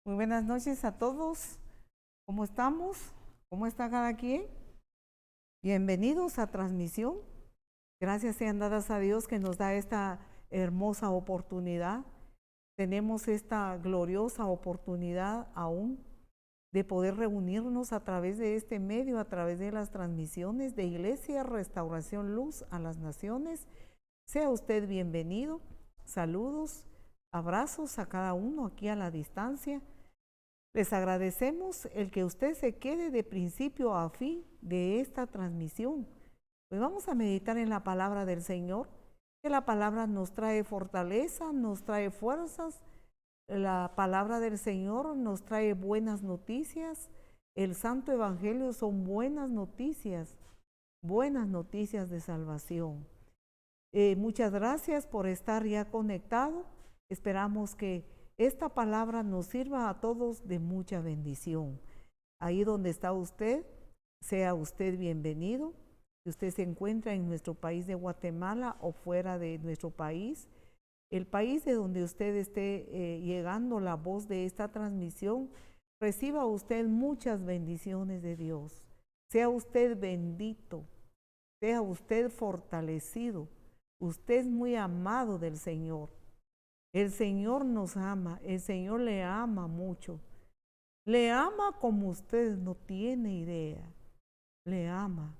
Muy buenas noches a todos. ¿Cómo estamos? ¿Cómo está cada quien? Bienvenidos a transmisión. Gracias sean dadas a Dios que nos da esta hermosa oportunidad. Tenemos esta gloriosa oportunidad aún de poder reunirnos a través de este medio, a través de las transmisiones de Iglesia Restauración Luz a las Naciones. Sea usted bienvenido. Saludos, abrazos a cada uno aquí a la distancia. Les agradecemos el que usted se quede de principio a fin de esta transmisión. Pues vamos a meditar en la palabra del Señor, que la palabra nos trae fortaleza, nos trae fuerzas. La palabra del Señor nos trae buenas noticias. El Santo Evangelio son buenas noticias de salvación. Muchas gracias por estar ya conectado. Esperamos que esta palabra nos sirva a todos de mucha bendición. Ahí donde está usted, sea usted bienvenido. Si usted se encuentra en nuestro país de Guatemala o fuera de nuestro país, el país de donde usted esté llegando la voz de esta transmisión, reciba usted muchas bendiciones de Dios. Sea usted bendito, sea usted fortalecido. Usted es muy amado del Señor. El Señor nos ama, el Señor le ama mucho. Le ama como usted no tiene idea. Le ama.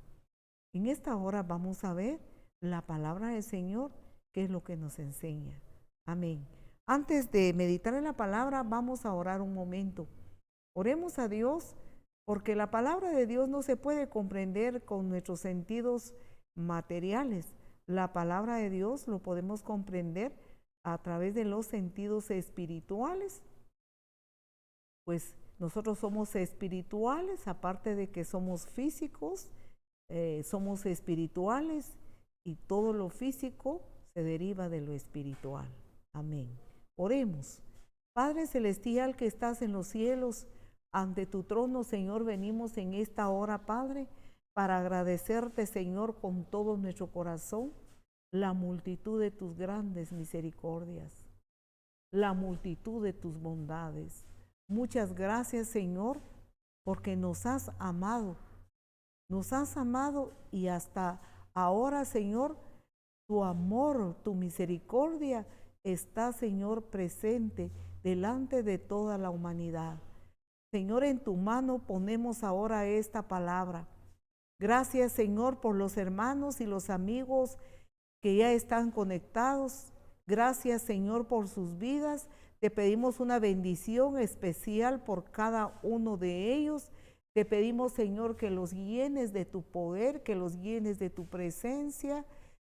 En esta hora vamos a ver la palabra del Señor, que es lo que nos enseña. Amén. Antes de meditar en la palabra, vamos a orar un momento. Oremos a Dios, porque la palabra de Dios no se puede comprender con nuestros sentidos materiales. La palabra de Dios lo podemos comprender a través de los sentidos espirituales. Pues nosotros somos espirituales, aparte de que somos físicos, somos espirituales y todo lo físico se deriva de lo espiritual. Amén. Oremos. Padre celestial que estás en los cielos, ante tu trono, Señor, venimos en esta hora, Padre, para agradecerte, Señor, con todo nuestro corazón, la multitud de tus grandes misericordias, la multitud de tus bondades. Muchas gracias, Señor, porque nos has amado y hasta ahora, Señor, tu amor, tu misericordia está, Señor, presente delante de toda la humanidad. Señor, en tu mano ponemos ahora esta palabra. Gracias, Señor, por los hermanos y los amigos que ya están conectados. Gracias, Señor, por sus vidas. Te pedimos una bendición especial por cada uno de ellos. Te pedimos, Señor, que los llenes de tu poder, que los llenes de tu presencia.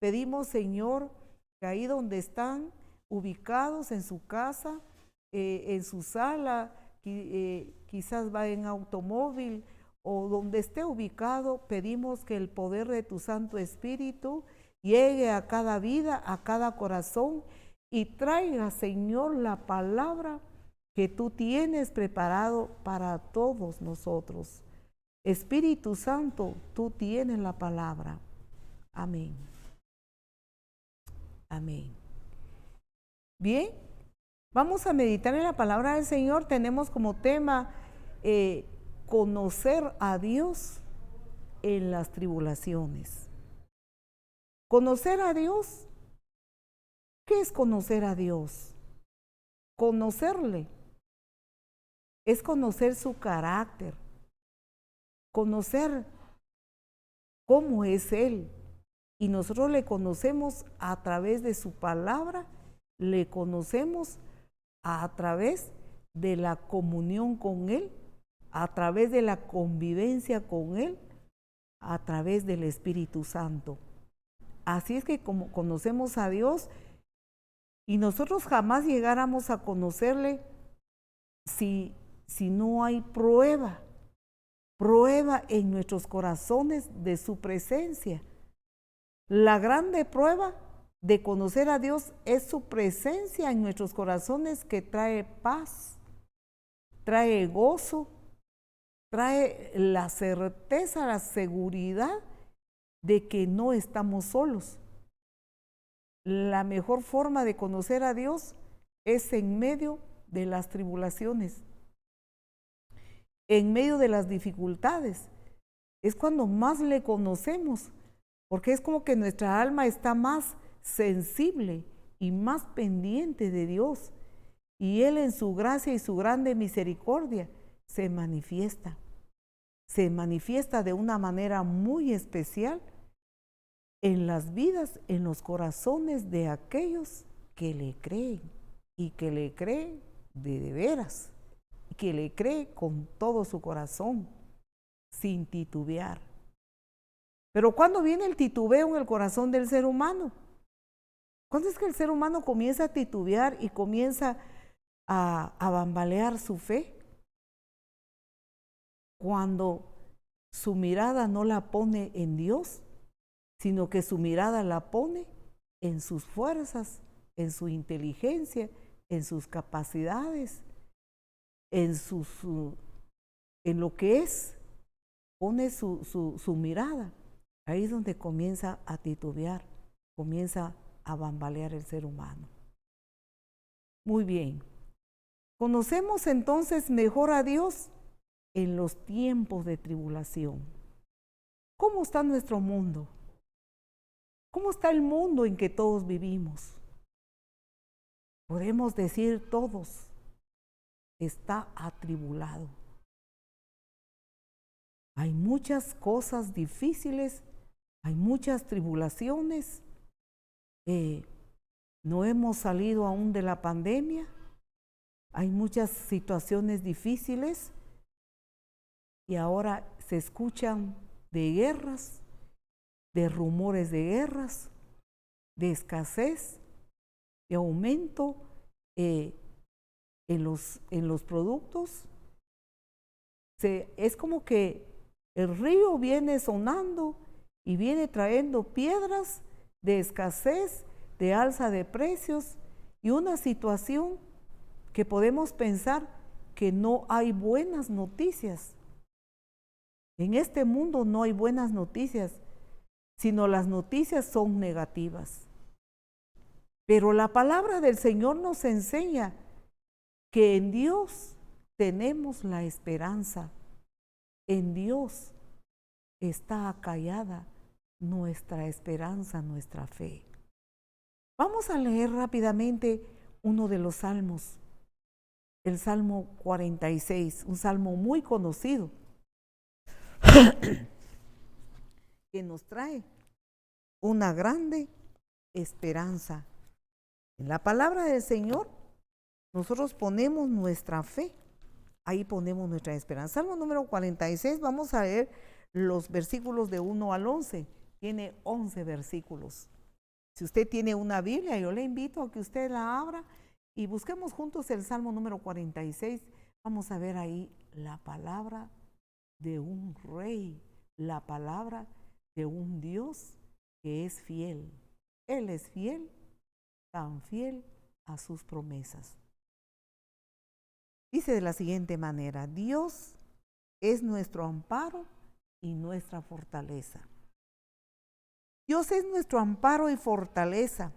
Pedimos, Señor, que ahí donde están ubicados en su casa, en su sala, quizás va en automóvil o donde esté ubicado, pedimos que el poder de tu Santo Espíritu llegue a cada vida, a cada corazón y traiga, Señor, la palabra que tú tienes preparado para todos nosotros. Espíritu Santo, tú tienes la palabra. Amén. Amén. Bien, vamos a meditar en la palabra del Señor. Tenemos como tema conocer a Dios en las tribulaciones. Conocer a Dios. ¿Qué es conocer a Dios? Conocerle es conocer su carácter, conocer cómo es Él. Y nosotros le conocemos a través de su palabra, le conocemos a través de la comunión con Él, a través de la convivencia con Él, a través del Espíritu Santo. Así es que como conocemos a Dios, y nosotros jamás llegáramos a conocerle si no hay prueba en nuestros corazones de su presencia. La grande prueba de conocer a Dios es su presencia en nuestros corazones, que trae paz, trae gozo, trae la certeza, la seguridad de que no estamos solos. La mejor forma de conocer a Dios es en medio de las tribulaciones, en medio de las dificultades. Es cuando más le conocemos, porque es como que nuestra alma está más sensible y más pendiente de Dios. Y Él en su gracia y su grande misericordia se manifiesta de una manera muy especial en las vidas, en los corazones de aquellos que le creen y que le creen de veras, que le cree con todo su corazón, sin titubear. Pero ¿cuándo viene el titubeo en el corazón del ser humano? ¿Cuándo es que el ser humano comienza a titubear y comienza a bambalear su fe? Cuando su mirada no la pone en Dios, sino que su mirada la pone en sus fuerzas, en su inteligencia, en sus capacidades, en lo que es, pone su mirada. Ahí es donde comienza a titubear, comienza a bambalear el ser humano. Muy bien. Conocemos entonces mejor a Dios en los tiempos de tribulación. ¿Cómo está nuestro mundo? ¿Cómo está el mundo en que todos vivimos? Podemos decir todos, está atribulado. Hay muchas cosas difíciles, hay muchas tribulaciones. No hemos salido aún de la pandemia. Hay muchas situaciones difíciles y ahora se escuchan de guerras, de rumores de guerras, de escasez, de aumento en los productos. Es como que el río viene sonando y viene trayendo piedras de escasez, de alza de precios y una situación que podemos pensar que no hay buenas noticias. En este mundo no hay buenas noticias, sino las noticias son negativas. Pero la palabra del Señor nos enseña que en Dios tenemos la esperanza. En Dios está acallada nuestra esperanza, nuestra fe. Vamos a leer rápidamente uno de los salmos, el Salmo 46, un salmo muy conocido, que nos trae una grande esperanza. En la palabra del Señor, nosotros ponemos nuestra fe, ahí ponemos nuestra esperanza. Salmo número 46, vamos a leer los versículos de 1 al 11, tiene 11 versículos. Si usted tiene una Biblia, yo le invito a que usted la abra y busquemos juntos el Salmo número 46. Vamos a ver ahí la palabra de un rey, la palabra de un Dios que es fiel. Él es fiel, tan fiel a sus promesas. Dice de la siguiente manera: Dios es nuestro amparo y nuestra fortaleza. Dios es nuestro amparo y fortaleza,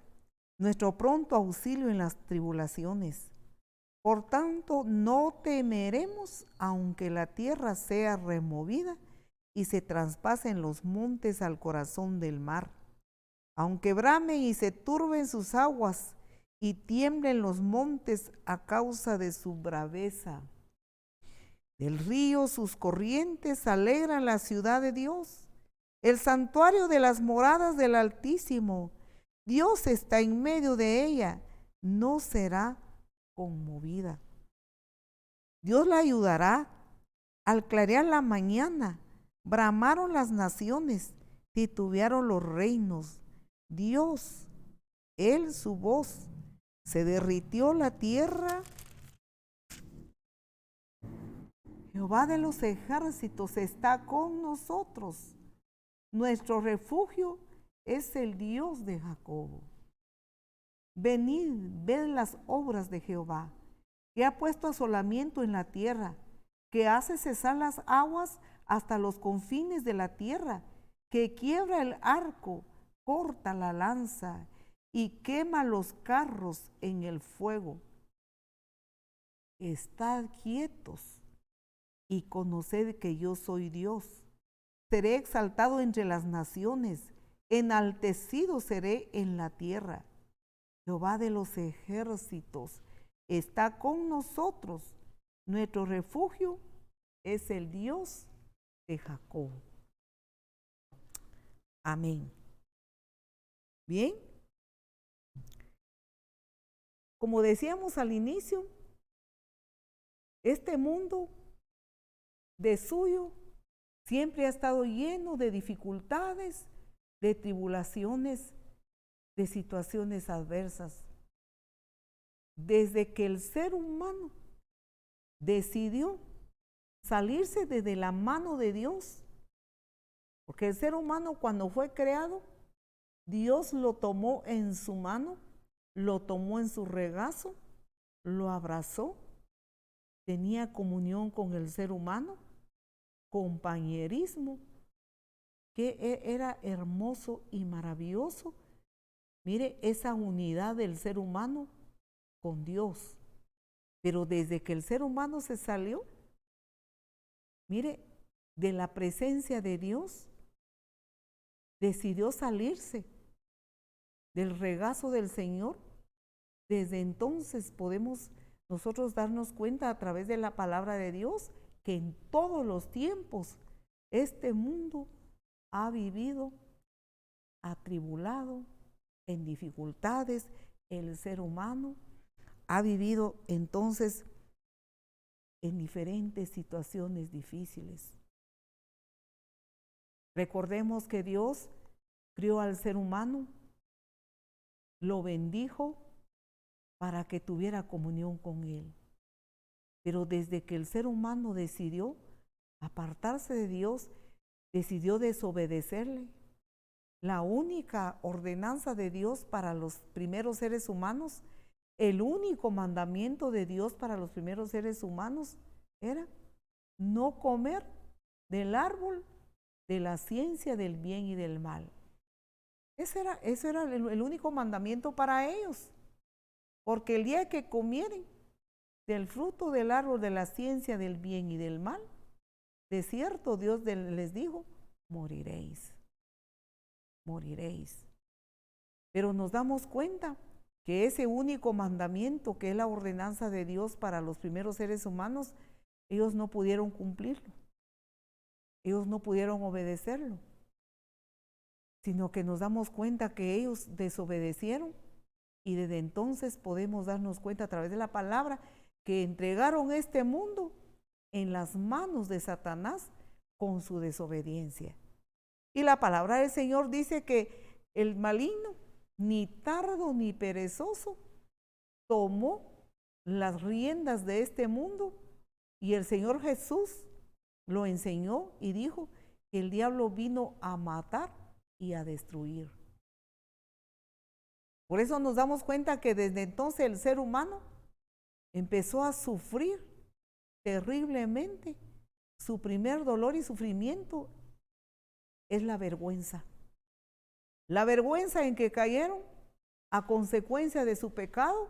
nuestro pronto auxilio en las tribulaciones. Por tanto, no temeremos aunque la tierra sea removida y se traspasen los montes al corazón del mar, aunque bramen y se turben sus aguas y tiemblen los montes a causa de su braveza. Del río sus corrientes alegran la ciudad de Dios, el santuario de las moradas del Altísimo. Dios está en medio de ella, no será conmovida. Dios la ayudará. Al clarear la mañana, bramaron las naciones, titubearon los reinos. Dios, Él su voz, se derritió la tierra. Jehová de los ejércitos está con nosotros. Nuestro refugio es el Dios de Jacob. Venid, ved las obras de Jehová, que ha puesto asolamiento en la tierra, que hace cesar las aguas hasta los confines de la tierra, que quiebra el arco, corta la lanza y quema los carros en el fuego. Estad quietos y conoced que yo soy Dios. Seré exaltado entre las naciones, enaltecido seré en la tierra. Jehová de los ejércitos está con nosotros. Nuestro refugio es el Dios de Jacob. Amén. Bien. Como decíamos al inicio, este mundo de suyo siempre ha estado lleno de dificultades, de tribulaciones, de situaciones adversas. Desde que el ser humano decidió salirse desde la mano de Dios, porque el ser humano cuando fue creado, Dios lo tomó en su mano, lo tomó en su regazo, lo abrazó, tenía comunión con el ser humano, compañerismo, que era hermoso y maravilloso. Mire esa unidad del ser humano con Dios. Pero desde que el ser humano se salió, mire, de la presencia de Dios, decidió salirse del regazo del Señor. Desde entonces podemos nosotros darnos cuenta a través de la palabra de Dios que en todos los tiempos este mundo ha vivido atribulado, en dificultades. El ser humano ha vivido entonces en diferentes situaciones difíciles. Recordemos que Dios crió al ser humano, lo bendijo para que tuviera comunión con Él. Pero desde que el ser humano decidió apartarse de Dios, decidió desobedecerle, la única ordenanza de Dios para los primeros seres humanos, el único mandamiento de Dios para los primeros seres humanos era no comer del árbol de la ciencia del bien y del mal. Ese era el único mandamiento para ellos, porque el día que comieren del fruto del árbol de la ciencia del bien y del mal, de cierto Dios les dijo, moriréis, moriréis. Pero nos damos cuenta que ese único mandamiento, que es la ordenanza de Dios para los primeros seres humanos, ellos no pudieron cumplirlo, ellos no pudieron obedecerlo, sino que nos damos cuenta que ellos desobedecieron, y desde entonces podemos darnos cuenta a través de la palabra que entregaron este mundo en las manos de Satanás con su desobediencia. Y la palabra del Señor dice que el maligno, ni tardo ni perezoso, tomó las riendas de este mundo, y el Señor Jesús lo enseñó y dijo que el diablo vino a matar y a destruir. Por eso nos damos cuenta que desde entonces el ser humano empezó a sufrir terriblemente. Su primer dolor y sufrimiento es la vergüenza. La vergüenza en que cayeron a consecuencia de su pecado,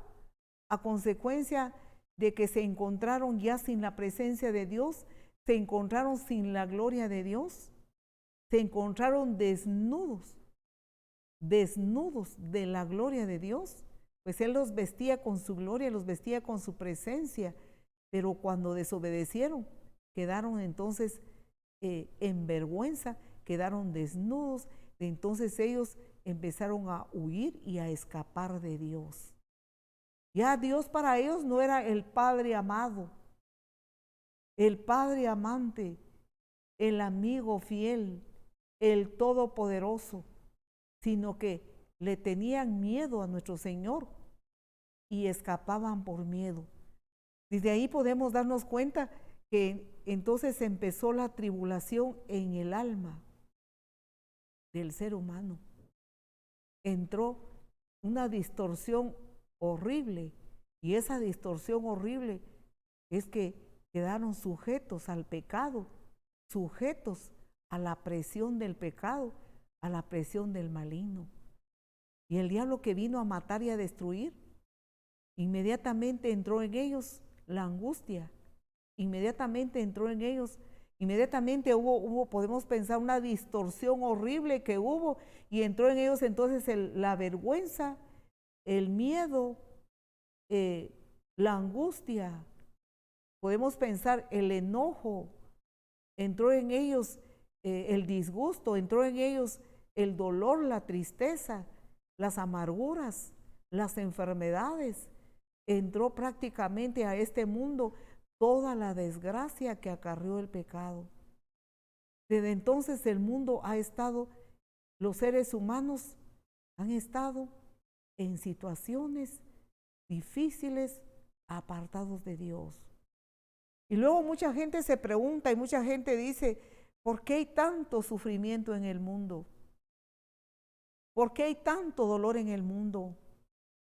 a consecuencia de que se encontraron ya sin la presencia de Dios, se encontraron sin la gloria de Dios, se encontraron desnudos de la gloria de Dios, pues Él los vestía con su gloria, los vestía con su presencia, pero cuando desobedecieron, quedaron entonces en vergüenza, quedaron desnudos. Entonces ellos empezaron a huir y a escapar de Dios. Ya Dios para ellos no era el Padre amado, el Padre amante, el amigo fiel, el todopoderoso, sino que le tenían miedo a nuestro Señor y escapaban por miedo. Desde ahí podemos darnos cuenta que entonces empezó la tribulación en el alma del ser humano. Entró una distorsión horrible, y esa distorsión horrible es que quedaron sujetos al pecado, sujetos a la presión del pecado, a la presión del maligno. Y el diablo, que vino a matar y a destruir, inmediatamente entró en ellos la angustia, inmediatamente entró en ellos. Inmediatamente podemos pensar, una distorsión horrible que hubo, y entró en ellos entonces la vergüenza, el miedo, la angustia. Podemos pensar el enojo, entró en ellos el disgusto, entró en ellos el dolor, la tristeza, las amarguras, las enfermedades. Entró prácticamente a este mundo toda la desgracia que acarreó el pecado. Desde entonces el mundo ha estado, los seres humanos han estado en situaciones difíciles, apartados de Dios. Y luego mucha gente se pregunta y mucha gente dice, ¿por qué hay tanto sufrimiento en el mundo? ¿Por qué hay tanto dolor en el mundo?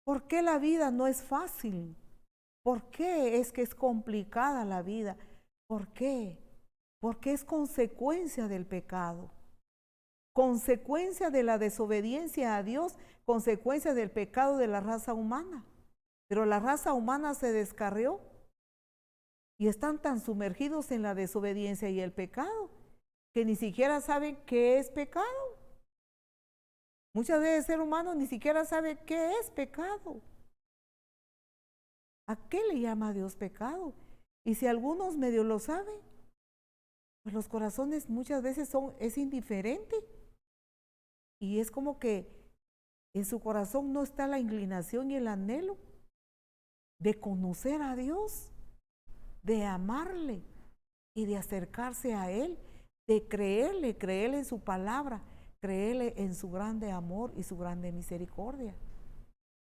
¿Por qué la vida no es fácil? ¿Por qué es que es complicada la vida? ¿Por qué? Porque es consecuencia del pecado, consecuencia de la desobediencia a Dios, consecuencia del pecado de la raza humana. Pero la raza humana se descarrió y están tan sumergidos en la desobediencia y el pecado que ni siquiera saben qué es pecado. Muchas veces el ser humano ni siquiera sabe qué es pecado. ¿A qué le llama a Dios pecado? Y si algunos medio lo saben, pues los corazones muchas veces es indiferente. Y es como que en su corazón no está la inclinación y el anhelo de conocer a Dios, de amarle y de acercarse a Él, de creerle en su palabra, creerle en su grande amor y su grande misericordia.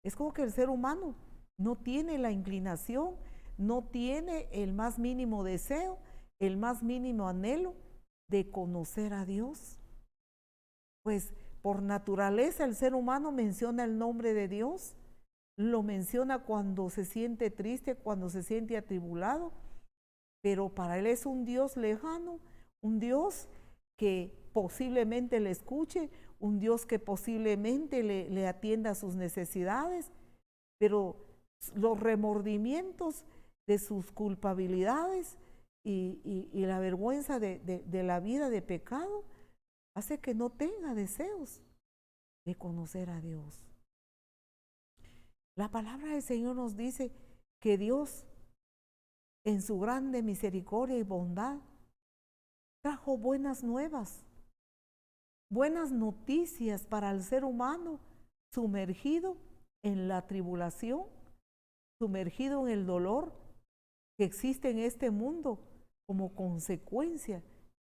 Es como que el ser humano no tiene la inclinación, no tiene el más mínimo deseo, el más mínimo anhelo de conocer a Dios. Pues por naturaleza el ser humano menciona el nombre de Dios, lo menciona cuando se siente triste, cuando se siente atribulado, pero para él es un Dios lejano, un Dios que posiblemente le escuche, un Dios que posiblemente le atienda a sus necesidades, pero los remordimientos de sus culpabilidades y la vergüenza de la vida de pecado hace que no tenga deseos de conocer a Dios. La palabra del Señor nos dice que Dios, en su grande misericordia y bondad, trajo buenas nuevas, buenas noticias para el ser humano sumergido en la tribulación, sumergido en el dolor que existe en este mundo como consecuencia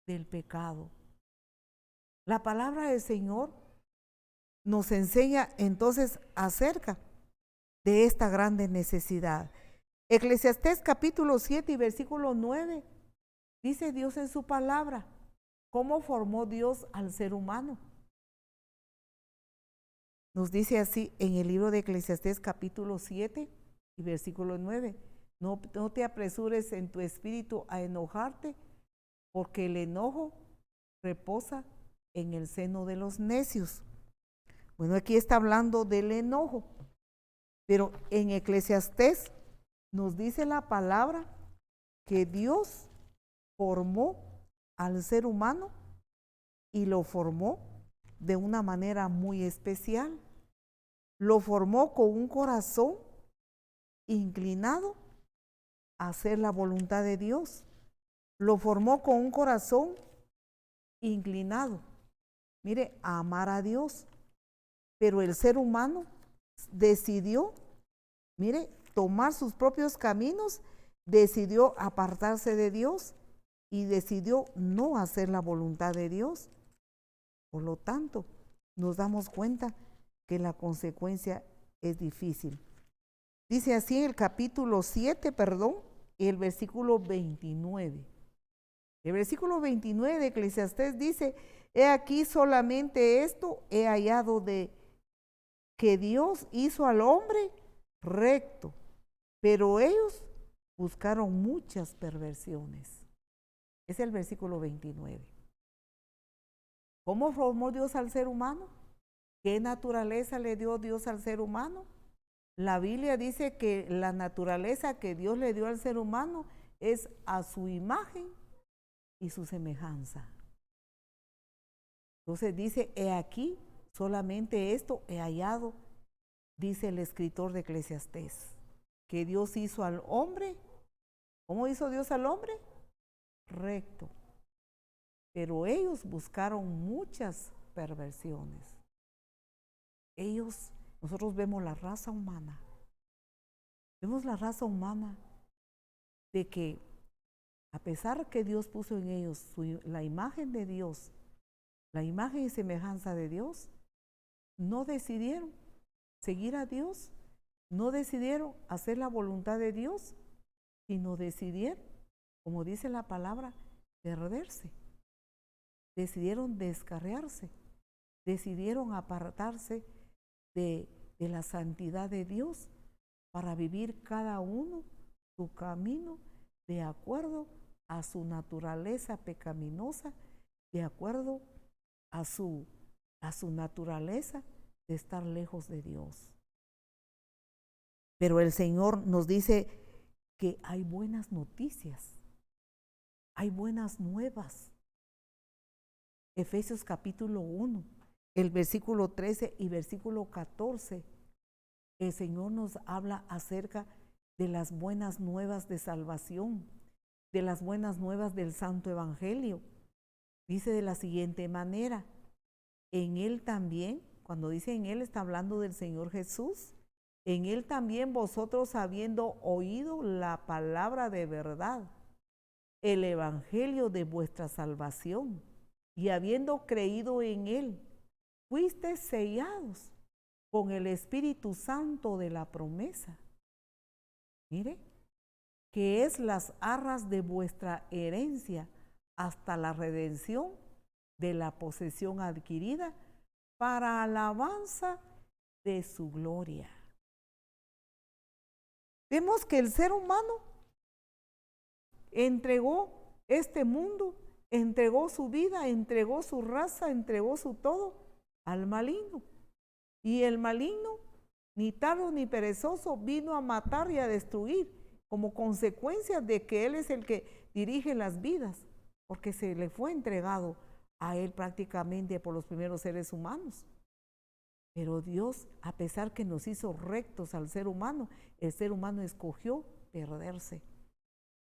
del pecado. La palabra del Señor nos enseña entonces acerca de esta grande necesidad. Eclesiastés capítulo 7 y versículo 9, dice Dios en su palabra, ¿cómo formó Dios al ser humano? Nos dice así en el libro de Eclesiastés capítulo 7 y versículo 9, no te apresures en tu espíritu a enojarte, porque el enojo reposa en el seno de los necios. Bueno, aquí está hablando del enojo, pero en Eclesiastés nos dice la palabra que Dios formó al ser humano y lo formó de una manera muy especial. Lo formó con un corazón inclinado a hacer la voluntad de Dios. Lo formó con un corazón inclinado, mire, a amar a Dios. Pero el ser humano decidió, mire, tomar sus propios caminos, decidió apartarse de Dios y decidió no hacer la voluntad de Dios. Por lo tanto, nos damos cuenta que la consecuencia es difícil. Dice así en el capítulo 7, el versículo 29. El versículo 29 de Eclesiastés dice, he aquí solamente esto he hallado de que Dios hizo al hombre recto, pero ellos buscaron muchas perversiones. Es el versículo 29. ¿Cómo formó Dios al ser humano? ¿Qué naturaleza le dio Dios al ser humano? La Biblia dice que la naturaleza que Dios le dio al ser humano es a su imagen y su semejanza. Entonces dice, he aquí, solamente esto he hallado, dice el escritor de Eclesiastés, que Dios hizo al hombre. ¿Cómo hizo Dios al hombre? Recto. Pero ellos buscaron muchas perversiones. Nosotros vemos la raza humana. Vemos la raza humana de que a pesar que Dios puso en ellos la imagen de Dios, la imagen y semejanza de Dios, no decidieron seguir a Dios, no decidieron hacer la voluntad de Dios, sino decidieron, como dice la palabra, perderse. Decidieron descarriarse, decidieron apartarse de la santidad de Dios para vivir cada uno su camino de acuerdo a su naturaleza pecaminosa, de acuerdo a su naturaleza de estar lejos de Dios. Pero el Señor nos dice que hay buenas noticias, hay buenas nuevas. Efesios capítulo 1, el versículo 13 y versículo 14, el Señor nos habla acerca de las buenas nuevas de salvación, de las buenas nuevas del Santo Evangelio. Dice de la siguiente manera, en Él también, cuando dice en Él está hablando del Señor Jesús, en Él también vosotros habiendo oído la palabra de verdad, el Evangelio de vuestra salvación, y habiendo creído en Él, fuisteis sellados con el Espíritu Santo de la promesa. Mire, que es las arras de vuestra herencia hasta la redención de la posesión adquirida para alabanza de su gloria. Vemos que el ser humano entregó este mundo, entregó su vida, entregó su raza, entregó su todo al maligno. Y el maligno, ni tardo ni perezoso, vino a matar y a destruir como consecuencia de que Él es el que dirige las vidas, porque se le fue entregado a Él prácticamente por los primeros seres humanos. Pero Dios, a pesar que nos hizo rectos al ser humano, el ser humano escogió perderse.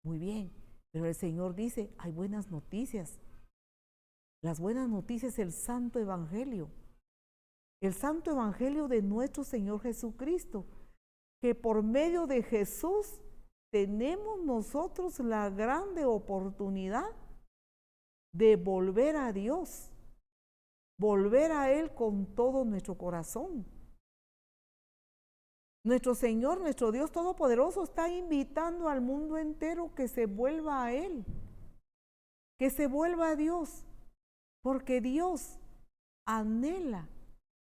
Muy bien, pero el Señor dice, hay buenas noticias. Las buenas noticias es el Santo Evangelio. El Santo Evangelio de nuestro Señor Jesucristo, que por medio de Jesús tenemos nosotros la grande oportunidad de volver a Dios, volver a Él con todo nuestro corazón. Nuestro Señor, nuestro Dios Todopoderoso está invitando al mundo entero que se vuelva a Él, que se vuelva a Dios, porque Dios anhela,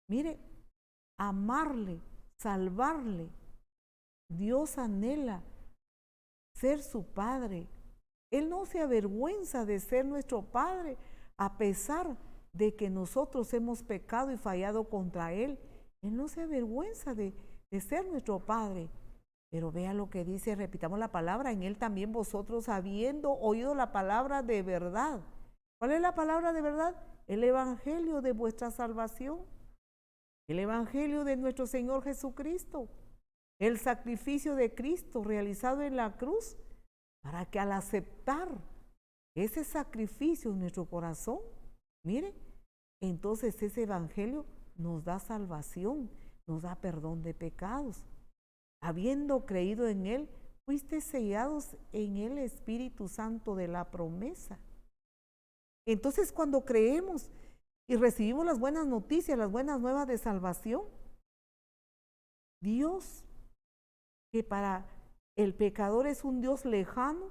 mire, amarle, salvarle. Dios anhela ser su Padre. Él no se avergüenza de ser nuestro Padre, a pesar de que nosotros hemos pecado y fallado contra Él. Él no se avergüenza de ser nuestro Padre. Pero vea lo que dice, repitamos la palabra, en Él también vosotros habiendo oído la palabra de verdad. ¿Cuál es la palabra de verdad? El Evangelio de vuestra salvación. El Evangelio de nuestro Señor Jesucristo. El sacrificio de Cristo realizado en la cruz, para que al aceptar ese sacrificio en nuestro corazón, mire, entonces ese Evangelio nos da salvación, nos da perdón de pecados. Habiendo creído en Él, fuiste sellados en el Espíritu Santo de la promesa. Entonces, cuando creemos y recibimos las buenas noticias, las buenas nuevas de salvación, Dios, que para el pecador es un Dios lejano,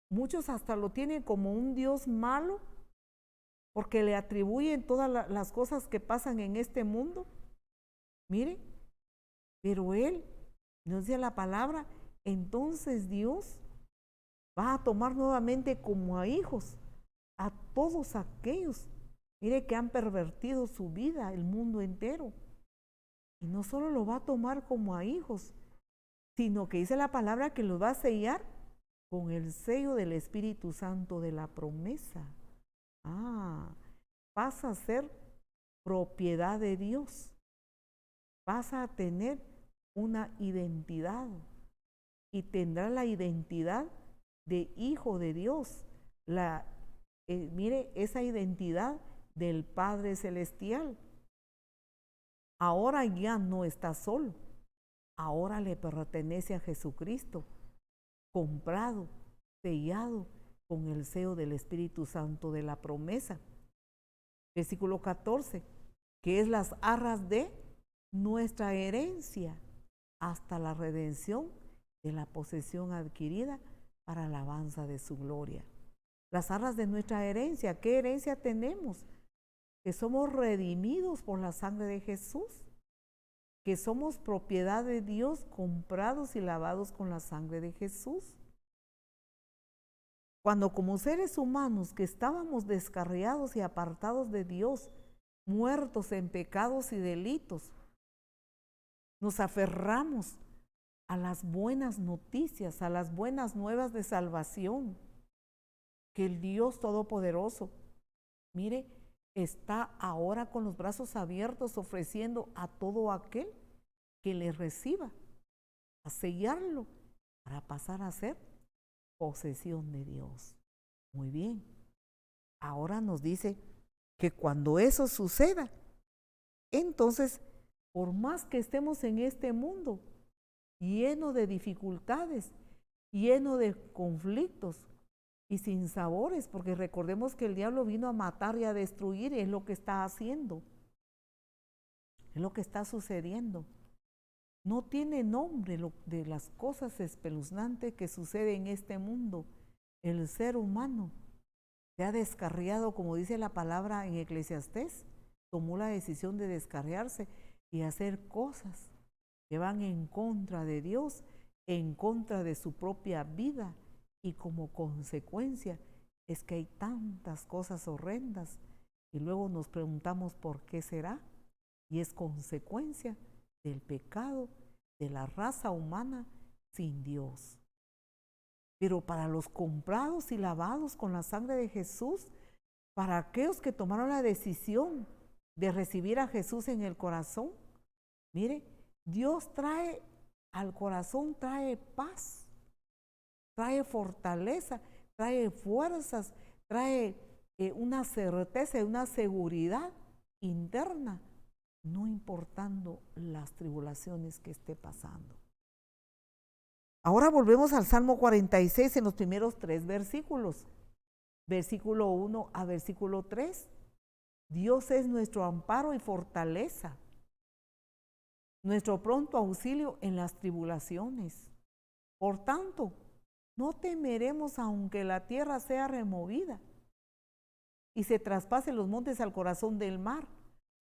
muchos hasta lo tienen como un Dios malo, porque le atribuyen todas las cosas que pasan en este mundo. Mire, pero Él, nos dice la palabra, entonces Dios va a tomar nuevamente como a hijos a todos aquellos, mire, que han pervertido su vida, el mundo entero. Y no solo lo va a tomar como a hijos, sino que dice la palabra que los va a sellar con el sello del Espíritu Santo de la promesa. Vas a ser propiedad de Dios. Vas a tener una identidad y tendrás la identidad de hijo de Dios. Mire, esa identidad del Padre Celestial. Ahora ya no está solo. Ahora le pertenece a Jesucristo, comprado, sellado con el sello del Espíritu Santo de la promesa. Versículo 14, que es las arras de nuestra herencia hasta la redención de la posesión adquirida para alabanza de su gloria. Las arras de nuestra herencia. ¿Qué herencia tenemos? Que somos redimidos por la sangre de Jesús, que somos propiedad de Dios, comprados y lavados con la sangre de Jesús. Cuando como seres humanos que estábamos descarriados y apartados de Dios, muertos en pecados y delitos, nos aferramos a las buenas noticias, a las buenas nuevas de salvación, que el Dios Todopoderoso, mire, está ahora con los brazos abiertos ofreciendo a todo aquel que le reciba, a sellarlo para pasar a ser posesión de Dios. Muy bien. Ahora nos dice que cuando eso suceda, entonces, por más que estemos en este mundo lleno de dificultades, lleno de conflictos y sin sabores, porque recordemos que el diablo vino a matar y a destruir, y es lo que está haciendo, es lo que está sucediendo. No tiene nombre de las cosas espeluznantes que suceden en este mundo. El ser humano se ha descarriado, como dice la palabra en Eclesiastés, tomó la decisión de descarriarse y hacer cosas que van en contra de Dios, en contra de su propia vida, y como consecuencia es que hay tantas cosas horrendas y luego nos preguntamos por qué será, y es consecuencia del pecado de la raza humana sin Dios. Pero para los comprados y lavados con la sangre de Jesús, para aquellos que tomaron la decisión de recibir a Jesús en el corazón, mire, Dios trae al corazón, trae paz, trae fortaleza, trae fuerzas, trae una certeza, una seguridad interna, no importando las tribulaciones que esté pasando. Ahora volvemos al Salmo 46 en los primeros 3 versículos. Versículo 1 a versículo 3. Dios es nuestro amparo y fortaleza, nuestro pronto auxilio en las tribulaciones. Por tanto, no temeremos aunque la tierra sea removida y se traspasen los montes al corazón del mar,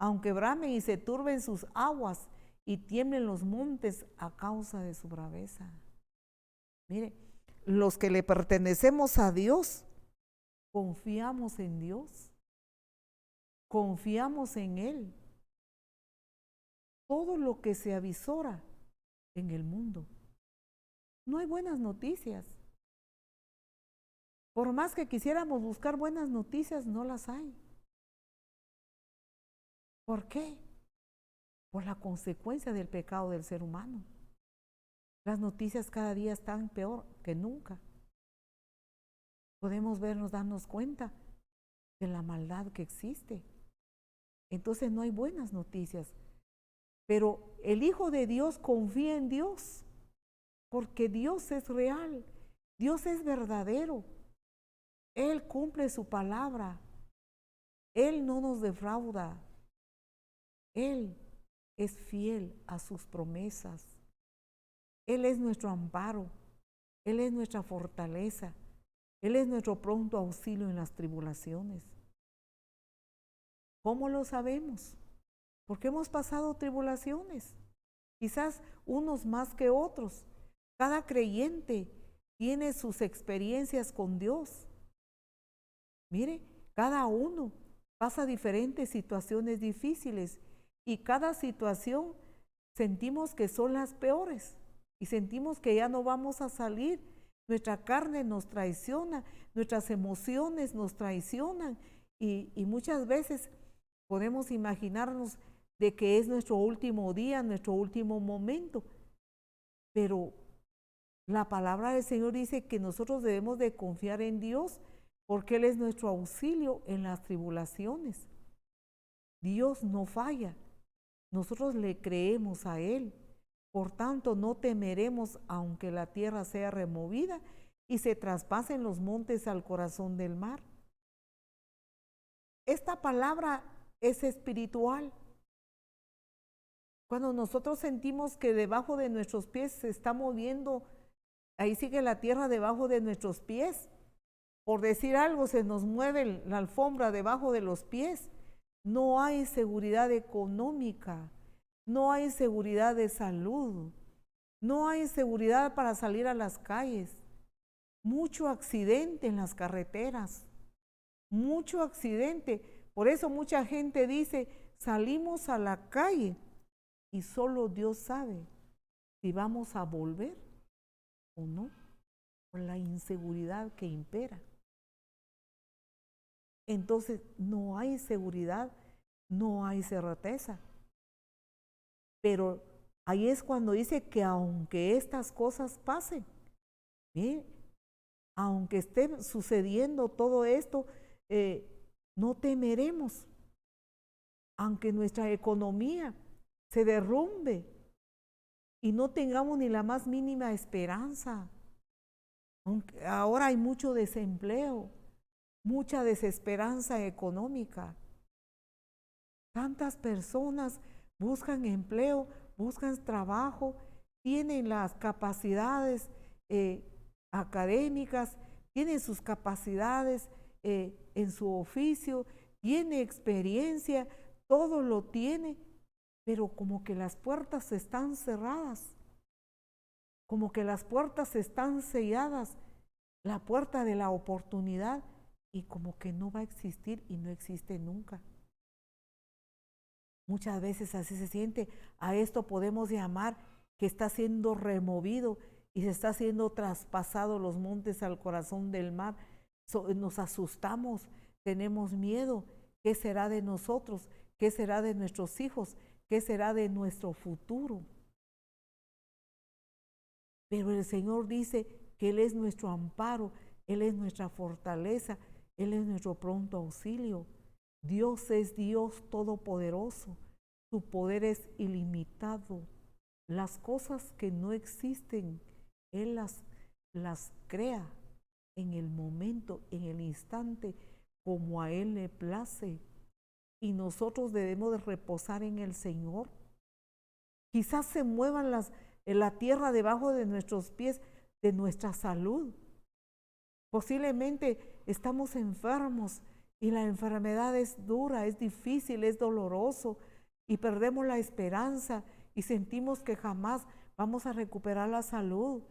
aunque bramen y se turben sus aguas y tiemblen los montes a causa de su braveza. Mire, los que le pertenecemos a Dios, confiamos en Dios, confiamos en Él. Todo lo que se avisora en el mundo, no hay buenas noticias. Por más que quisiéramos buscar buenas noticias, no las hay. ¿Por qué? Por la consecuencia del pecado del ser humano. Las noticias cada día están peor que nunca. Podemos darnos cuenta de la maldad que existe. Entonces no hay buenas noticias. Pero el Hijo de Dios confía en Dios, porque Dios es real, Dios es verdadero. Él cumple su palabra, Él no nos defrauda, Él es fiel a sus promesas. Él es nuestro amparo, Él es nuestra fortaleza, Él es nuestro pronto auxilio en las tribulaciones. ¿Cómo lo sabemos? Porque hemos pasado tribulaciones, quizás unos más que otros. Cada creyente tiene sus experiencias con Dios. Mire, cada uno pasa diferentes situaciones difíciles y cada situación sentimos que son las peores. y sentimos que ya no vamos a salir. Nuestra carne nos traiciona, nuestras emociones nos traicionan y muchas veces podemos imaginarnos de que es nuestro último día, nuestro último momento. Pero la palabra del Señor dice que nosotros debemos de confiar en Dios porque Él es nuestro auxilio en las tribulaciones. Dios no falla, nosotros le creemos a Él. Por tanto, no temeremos aunque la tierra sea removida y se traspasen los montes al corazón del mar. Esta palabra es espiritual. Cuando nosotros sentimos que debajo de nuestros pies se está moviendo, ahí sigue la tierra debajo de nuestros pies. Por decir algo, se nos mueve la alfombra debajo de los pies. No hay seguridad económica, no hay seguridad de salud, no hay seguridad para salir a las calles. Mucho accidente en las carreteras, mucho accidente. Por eso mucha gente dice, salimos a la calle y solo Dios sabe si vamos a volver o no, por la inseguridad que impera. Entonces no hay seguridad, no hay certeza. Pero ahí es cuando dice que aunque estas cosas pasen, ¿sí?, aunque esté sucediendo todo esto, no temeremos. Aunque nuestra economía se derrumbe y no tengamos ni la más mínima esperanza. Aunque ahora hay mucho desempleo, mucha desesperanza económica. Tantas personas buscan empleo, buscan trabajo, tienen las capacidades académicas, tienen sus capacidades en su oficio, tiene experiencia, todo lo tiene, pero como que las puertas están cerradas, como que las puertas están selladas, la puerta de la oportunidad, y como que no va a existir y no existe nunca. Muchas veces así se siente. A esto podemos llamar que está siendo removido y se está siendo traspasado los montes al corazón del mar. Nos asustamos, tenemos miedo. ¿Qué será de nosotros? ¿Qué será de nuestros hijos? ¿Qué será de nuestro futuro? Pero el Señor dice que Él es nuestro amparo, Él es nuestra fortaleza, Él es nuestro pronto auxilio. Dios es Dios todopoderoso, su poder es ilimitado. Las cosas que no existen, Él las crea en el momento, en el instante, como a Él le place. Y nosotros debemos de reposar en el Señor. Quizás se muevan en la tierra debajo de nuestros pies, de nuestra salud. Posiblemente estamos enfermos y la enfermedad es dura, es difícil, es doloroso y perdemos la esperanza y sentimos que jamás vamos a recuperar la salud.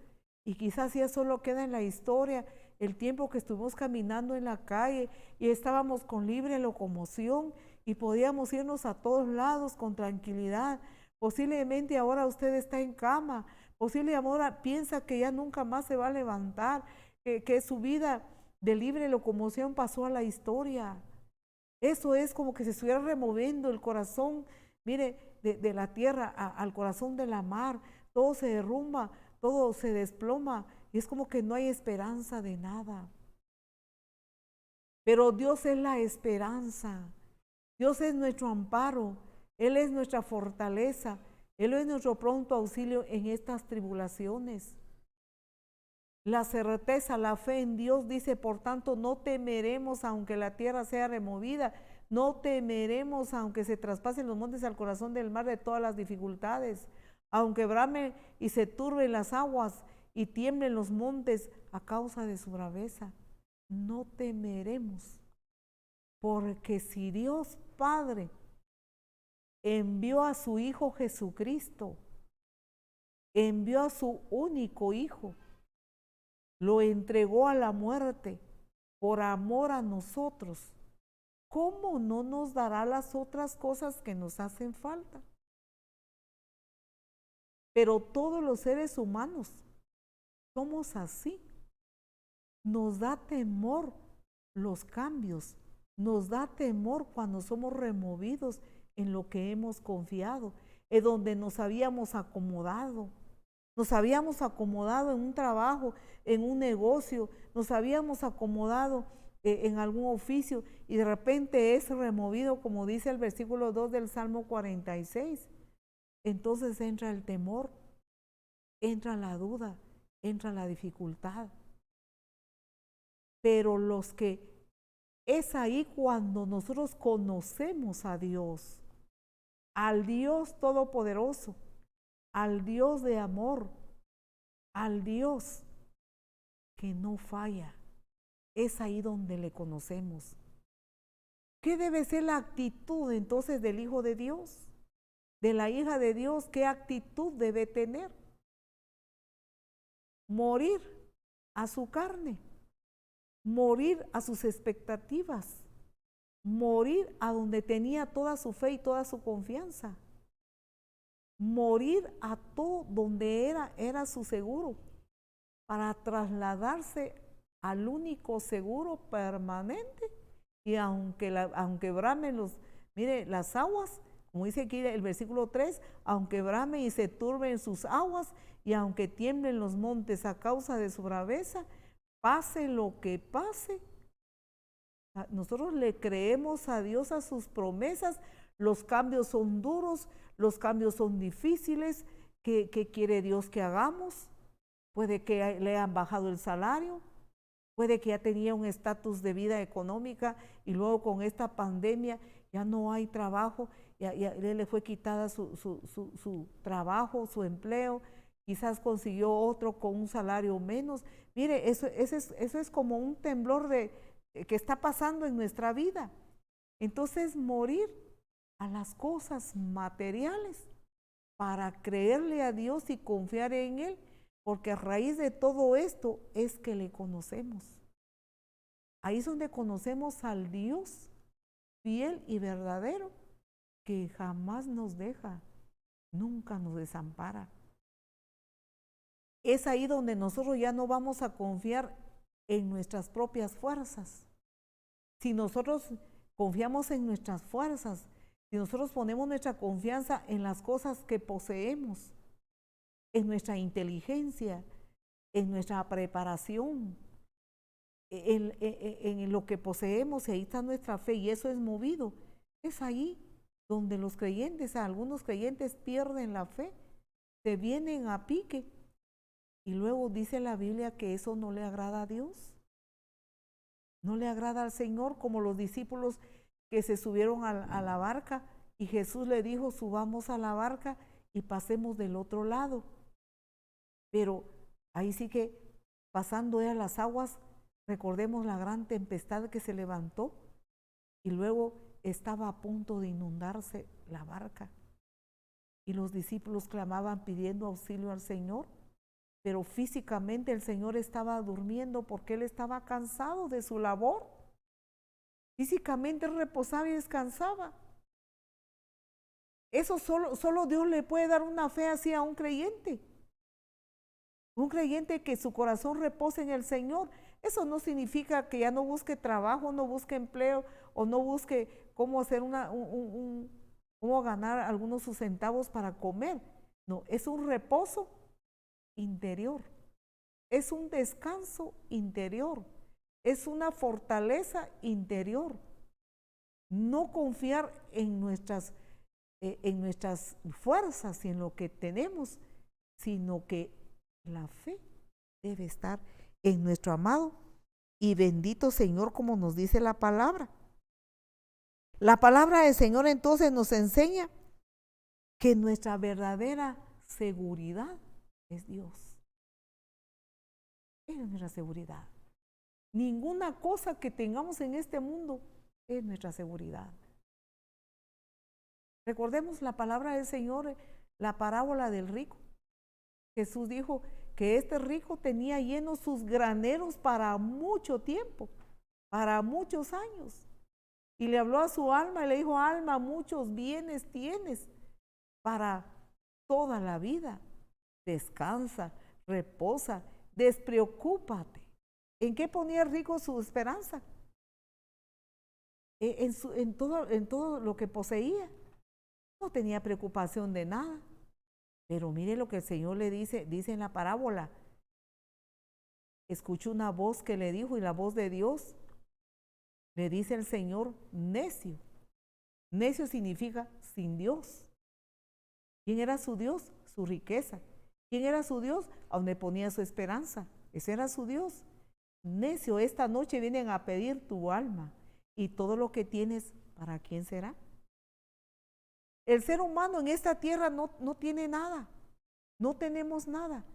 Y quizás ya solo queda en la historia el tiempo que estuvimos caminando en la calle y estábamos con libre locomoción y podíamos irnos a todos lados con tranquilidad. Posiblemente ahora usted está en cama, posiblemente ahora piensa que ya nunca más se va a levantar, que su vida de libre locomoción pasó a la historia. Eso es como que se estuviera removiendo el corazón, mire, de la tierra al corazón de la mar. Todo se derrumba, todo se desploma y es como que no hay esperanza de nada. Pero Dios es la esperanza, Dios es nuestro amparo, Él es nuestra fortaleza, Él es nuestro pronto auxilio en estas tribulaciones. La certeza, la fe en Dios dice, por tanto, no temeremos aunque la tierra sea removida, no temeremos aunque se traspasen los montes al corazón del mar de todas las dificultades, aunque brame y se turben las aguas y tiemblen los montes a causa de su braveza. No temeremos, porque si Dios Padre envió a su Hijo Jesucristo, envió a su único Hijo, lo entregó a la muerte por amor a nosotros, ¿cómo no nos dará las otras cosas que nos hacen falta? Pero todos los seres humanos somos así. Nos da temor los cambios, nos da temor cuando somos removidos en lo que hemos confiado, en donde nos habíamos acomodado. Nos habíamos acomodado en un trabajo, en un negocio, nos habíamos acomodado en algún oficio y de repente es removido, como dice el versículo 2 del Salmo 46. Entonces entra el temor, entra la duda, entra la dificultad. Pero es ahí cuando nosotros conocemos a Dios, al Dios Todopoderoso, al Dios de amor, al Dios que no falla. Es ahí donde le conocemos. ¿Qué debe ser la actitud entonces del Hijo de Dios? De la hija de Dios, ¿qué actitud debe tener? Morir a su carne, morir a sus expectativas, morir a donde tenía toda su fe y toda su confianza, morir a todo donde era su seguro, para trasladarse al único seguro permanente. Y aunque bramen las aguas, como dice aquí el versículo 3, aunque brame y se turben sus aguas, y aunque tiemblen los montes a causa de su braveza, pase lo que pase, nosotros le creemos a Dios, a sus promesas. Los cambios son duros, los cambios son difíciles. ¿Qué quiere Dios que hagamos? Puede que le hayan bajado el salario, puede que ya tenía un estatus de vida económica y luego con esta pandemia ya no hay trabajo, ya le fue quitada su trabajo, su empleo, quizás consiguió otro con un salario menos. Mire, eso es como un temblor que está pasando en nuestra vida. Entonces, morir a las cosas materiales para creerle a Dios y confiar en Él, porque a raíz de todo esto es que le conocemos. Ahí es donde conocemos al Dios fiel y verdadero, que jamás nos deja, nunca nos desampara. Es ahí donde nosotros ya no vamos a confiar en nuestras propias fuerzas. Si nosotros confiamos en nuestras fuerzas, si nosotros ponemos nuestra confianza en las cosas que poseemos, en nuestra inteligencia, en nuestra preparación, en lo que poseemos, y ahí está nuestra fe, y eso es movido. Es ahí donde los creyentes, algunos creyentes pierden la fe, se vienen a pique, y luego dice la Biblia que eso no le agrada a Dios, no le agrada al Señor, como los discípulos que se subieron a la barca, y Jesús le dijo: subamos a la barca y pasemos del otro lado. Pero ahí sí que, pasando a las aguas, recordemos la gran tempestad que se levantó, y luego estaba a punto de inundarse la barca, y los discípulos clamaban pidiendo auxilio al Señor, pero físicamente el Señor estaba durmiendo porque Él estaba cansado de su labor. Físicamente reposaba y descansaba. Eso solo Dios le puede dar una fe así a un creyente. Un creyente que su corazón repose en el Señor. Eso no significa que ya no busque trabajo, no busque empleo, o no busque cómo hacer cómo ganar algunos sus centavos para comer. No, es un reposo interior, es un descanso interior, es una fortaleza interior. No confiar en nuestras fuerzas y en lo que tenemos, sino que la fe debe estar en nuestro amado y bendito Señor, como nos dice la palabra. La palabra del Señor entonces nos enseña que nuestra verdadera seguridad es Dios. Es nuestra seguridad. Ninguna cosa que tengamos en este mundo es nuestra seguridad. Recordemos la palabra del Señor, la parábola del rico. Jesús dijo que este rico tenía llenos sus graneros para mucho tiempo, para muchos años. Y le habló a su alma y le dijo: alma, muchos bienes tienes para toda la vida. descansa, reposa, despreocúpate. ¿En qué ponía el rico su esperanza? En todo lo que poseía. No tenía preocupación de nada. Pero mire lo que el Señor le dice en la parábola. Escuchó una voz que le dijo, y la voz de Dios le dice el Señor, necio. Necio significa sin Dios. ¿Quién era su Dios? Su riqueza. ¿Quién era su Dios? A donde ponía su esperanza. Ese era su Dios. Necio, esta noche vienen a pedir tu alma, y todo lo que tienes, ¿para quién será? El ser humano en esta tierra no tiene nada. No tenemos nada.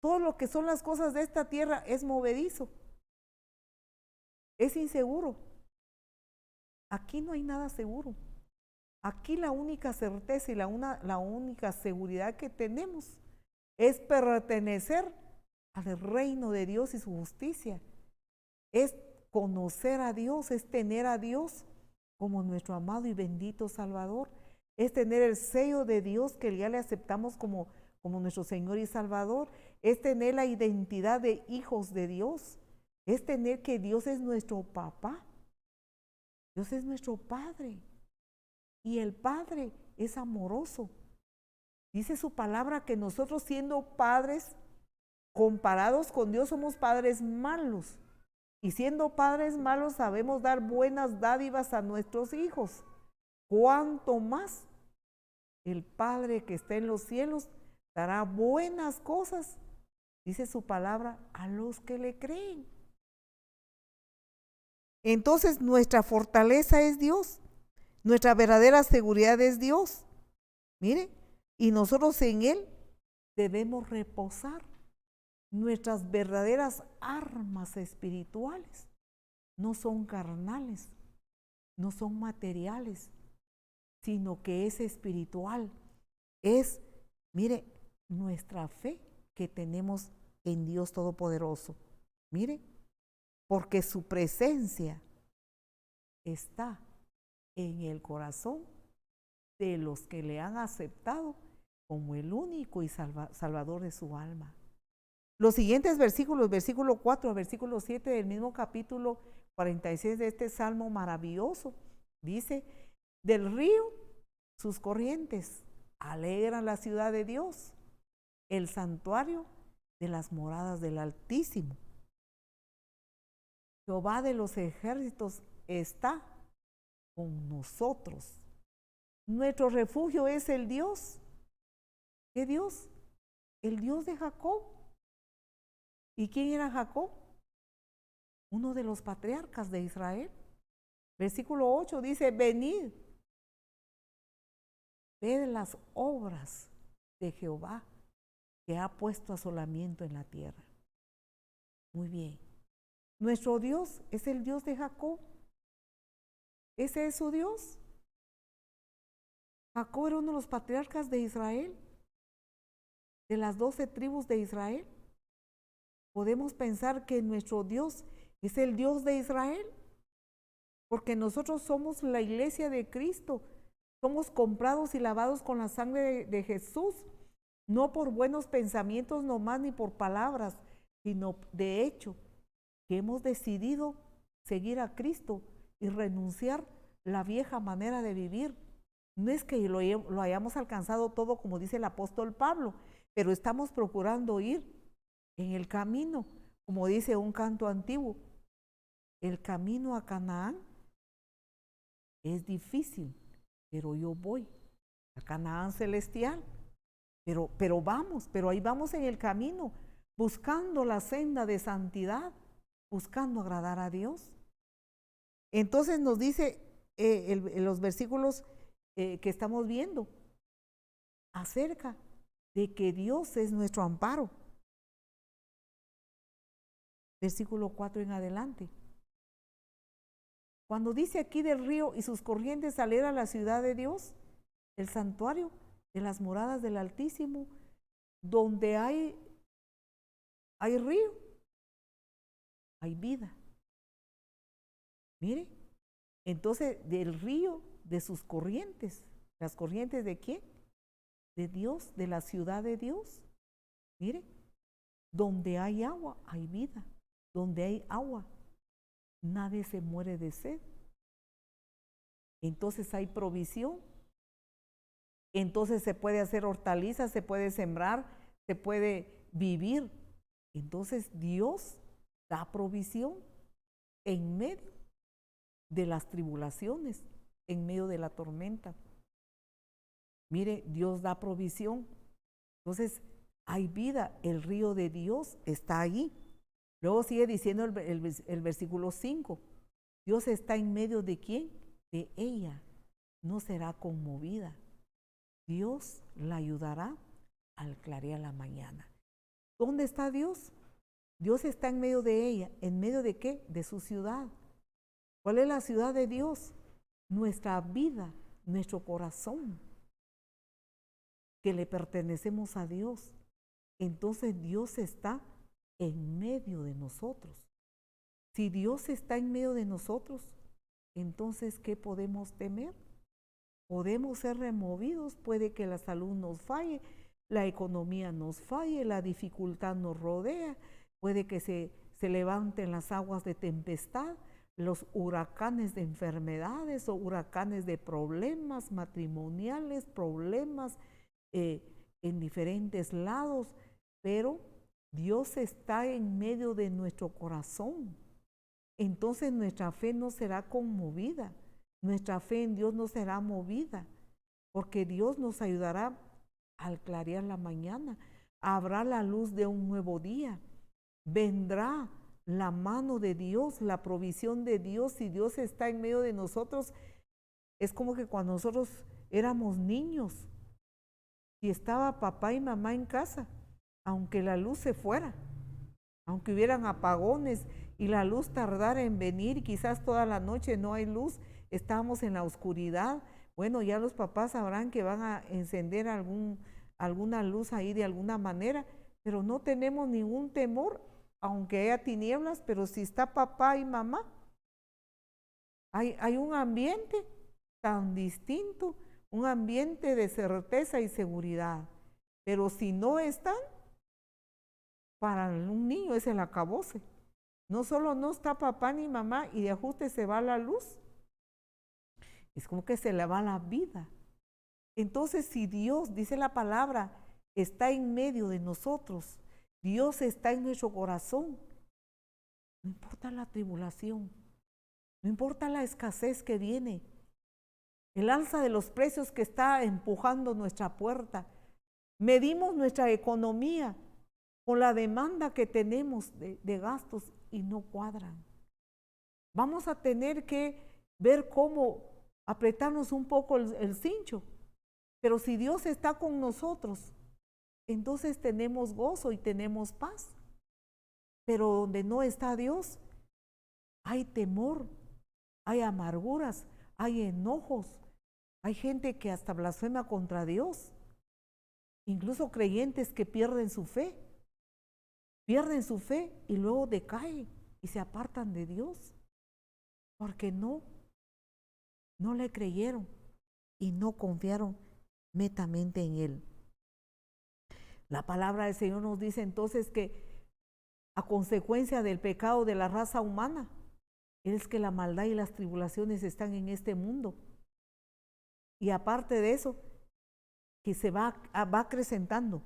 Todo lo que son las cosas de esta tierra es movedizo. Es inseguro. Aquí no hay nada seguro. Aquí la única certeza y la única seguridad que tenemos es pertenecer al reino de Dios y su justicia. Es conocer a Dios, es tener a Dios como nuestro amado y bendito Salvador. Es tener el sello de Dios, que ya le aceptamos como nuestro Señor y Salvador. Es tener la identidad de hijos de Dios. Es tener que Dios es nuestro papá. Dios es nuestro Padre. Y el Padre es amoroso. Dice su palabra que nosotros, siendo padres, comparados con Dios, somos padres malos. Y siendo padres malos sabemos dar buenas dádivas a nuestros hijos. ¿Cuánto más el Padre que está en los cielos dará buenas cosas, dice su palabra, a los que le creen? Entonces nuestra fortaleza es Dios. Nuestra verdadera seguridad es Dios. Mire, y nosotros en Él debemos reposar. Nuestras verdaderas armas espirituales no son carnales, no son materiales, sino que es espiritual. Es, mire, nuestra fe que tenemos en Dios Todopoderoso. Mire, porque su presencia está en el corazón de los que le han aceptado como el único y salvador de su alma. Los siguientes versículos, versículo 4 a versículo 7 del mismo capítulo 46 de este salmo maravilloso, dice: del río sus corrientes alegran la ciudad de Dios, el santuario de las moradas del Altísimo. Jehová de los ejércitos está con nosotros. Nuestro refugio es el Dios. ¿Qué Dios? El Dios de Jacob. ¿Y quién era Jacob? Uno de los patriarcas de Israel. Versículo 8 dice: venid, ved las obras de Jehová, que ha puesto asolamiento en la tierra. Muy bien. Nuestro Dios es el Dios de Jacob. Ese es su Dios. Jacob era uno de los patriarcas de Israel, de las 12 tribus de Israel. Podemos pensar que nuestro Dios es el Dios de Israel, porque nosotros somos la iglesia de Cristo. Somos comprados y lavados con la sangre de Jesús, no por buenos pensamientos nomás ni por palabras, sino de hecho que hemos decidido seguir a Cristo y renunciar la vieja manera de vivir. No es que lo hayamos alcanzado todo, como dice el apóstol Pablo, pero estamos procurando ir en el camino, como dice un canto antiguo. El camino a Canaán es difícil, pero yo voy a Canaán celestial. Pero ahí vamos en el camino, buscando la senda de santidad, buscando agradar a Dios. Entonces nos dice los versículos que estamos viendo acerca de que Dios es nuestro amparo. Versículo 4 en adelante. Cuando dice aquí del río y sus corrientes alegra la ciudad de Dios, el santuario de las moradas del Altísimo, donde hay río, hay vida. Mire, entonces del río, de sus corrientes, ¿las corrientes de quién? De Dios, de la ciudad de Dios. Mire, donde hay agua, hay vida. Donde hay agua, nadie se muere de sed. Entonces hay provisión. Entonces se puede hacer hortalizas, se puede sembrar, se puede vivir. Entonces Dios da provisión en medio de las tribulaciones, en medio de la tormenta. Mire, Dios da provisión. Entonces hay vida, el río de Dios está ahí. Luego sigue diciendo el versículo 5. Dios está en medio de ¿quién? De ella. No será conmovida. Dios la ayudará al clarear la mañana. ¿Dónde está Dios? Dios está en medio de ella. ¿En medio de qué? De su ciudad. ¿Cuál es la ciudad de Dios? Nuestra vida, nuestro corazón, que le pertenecemos a Dios. Entonces Dios está en medio de nosotros. Si Dios está en medio de nosotros, entonces ¿qué podemos temer? Podemos ser removidos, puede que la salud nos falle, la economía nos falle, la dificultad nos rodea, puede que se levanten las aguas de tempestad, los huracanes de enfermedades o huracanes de problemas matrimoniales, problemas en diferentes lados, pero Dios está en medio de nuestro corazón. Entonces nuestra fe no será conmovida, nuestra fe en Dios no será movida, porque Dios nos ayudará al clarear la mañana. Habrá la luz de un nuevo día, vendrá la mano de Dios, la provisión de Dios. Si Dios está en medio de nosotros, es como que cuando nosotros éramos niños y estaba papá y mamá en casa, aunque la luz se fuera, aunque hubieran apagones y la luz tardara en venir y quizás toda la noche no hay luz, estamos en la oscuridad. Bueno, ya los papás sabrán que van a encender alguna luz ahí de alguna manera, pero no tenemos ningún temor, aunque haya tinieblas, pero si está papá y mamá, hay un ambiente tan distinto, un ambiente de certeza y seguridad. Pero si no están, para un niño es el acabose. No solo no está papá ni mamá y de ajuste se va la luz, es como que se le va la vida. Entonces, si Dios, dice la palabra, está en medio de nosotros, Dios está en nuestro corazón, no importa la tribulación, no importa la escasez que viene, el alza de los precios que está empujando nuestra puerta, medimos nuestra economía con la demanda que tenemos de gastos y no cuadran. Vamos a tener que ver cómo apretarnos un poco el cincho, pero si Dios está con nosotros, entonces tenemos gozo y tenemos paz. Pero donde no está Dios, hay temor, hay amarguras, hay enojos, hay gente que hasta blasfema contra Dios, incluso creyentes que pierden su fe y luego decaen y se apartan de Dios, porque no le creyeron y no confiaron netamente en Él. La palabra del Señor nos dice entonces que a consecuencia del pecado de la raza humana, es que la maldad y las tribulaciones están en este mundo. Y aparte de eso, que se va acrecentando.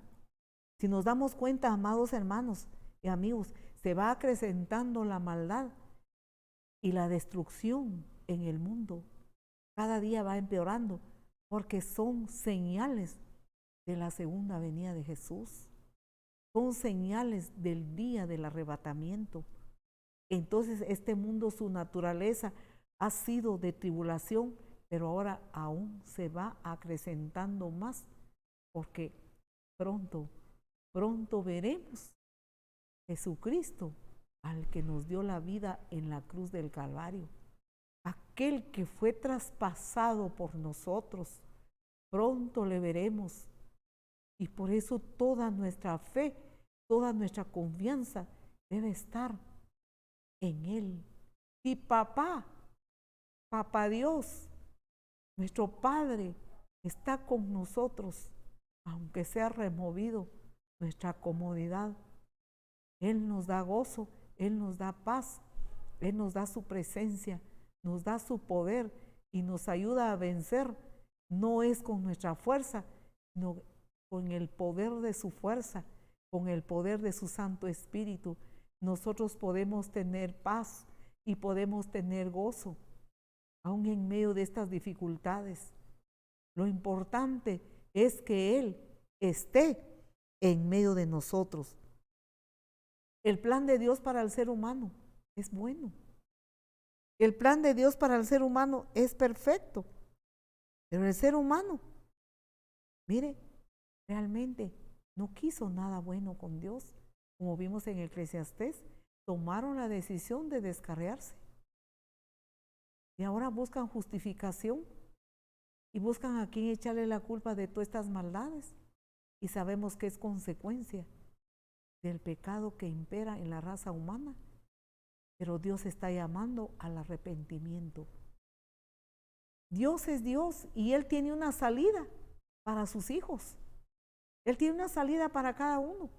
Si nos damos cuenta, amados hermanos y amigos, se va acrecentando la maldad y la destrucción en el mundo. Cada día va empeorando, porque son señales de la segunda venida de Jesús. Son señales del día del arrebatamiento. Entonces este mundo, su naturaleza ha sido de tribulación, pero ahora aún se va acrecentando más, porque pronto veremos Jesucristo, al que nos dio la vida en la cruz del Calvario, aquel que fue traspasado por nosotros. Pronto le veremos, y por eso toda nuestra fe, toda nuestra confianza debe estar en Él. Y papá Dios, nuestro Padre, está con nosotros, aunque sea removido, nuestra comodidad. Él nos da gozo, Él nos da paz, Él nos da su presencia, nos da su poder y nos ayuda a vencer. No es con nuestra fuerza, sino con el poder de su fuerza, con el poder de su Santo Espíritu. Nosotros podemos tener paz y podemos tener gozo, aún en medio de estas dificultades. Lo importante es que Él esté en medio de nosotros. El plan de Dios para el ser humano es bueno. El plan de Dios para el ser humano es perfecto. Pero el ser humano, mire, realmente no quiso nada bueno con Dios. Como vimos en Eclesiastés, tomaron la decisión de descarriarse. Y ahora buscan justificación y buscan a quien echarle la culpa de todas estas maldades. Y sabemos que es consecuencia del pecado que impera en la raza humana. Pero Dios está llamando al arrepentimiento. Dios es Dios y Él tiene una salida para sus hijos. Él tiene una salida para cada uno.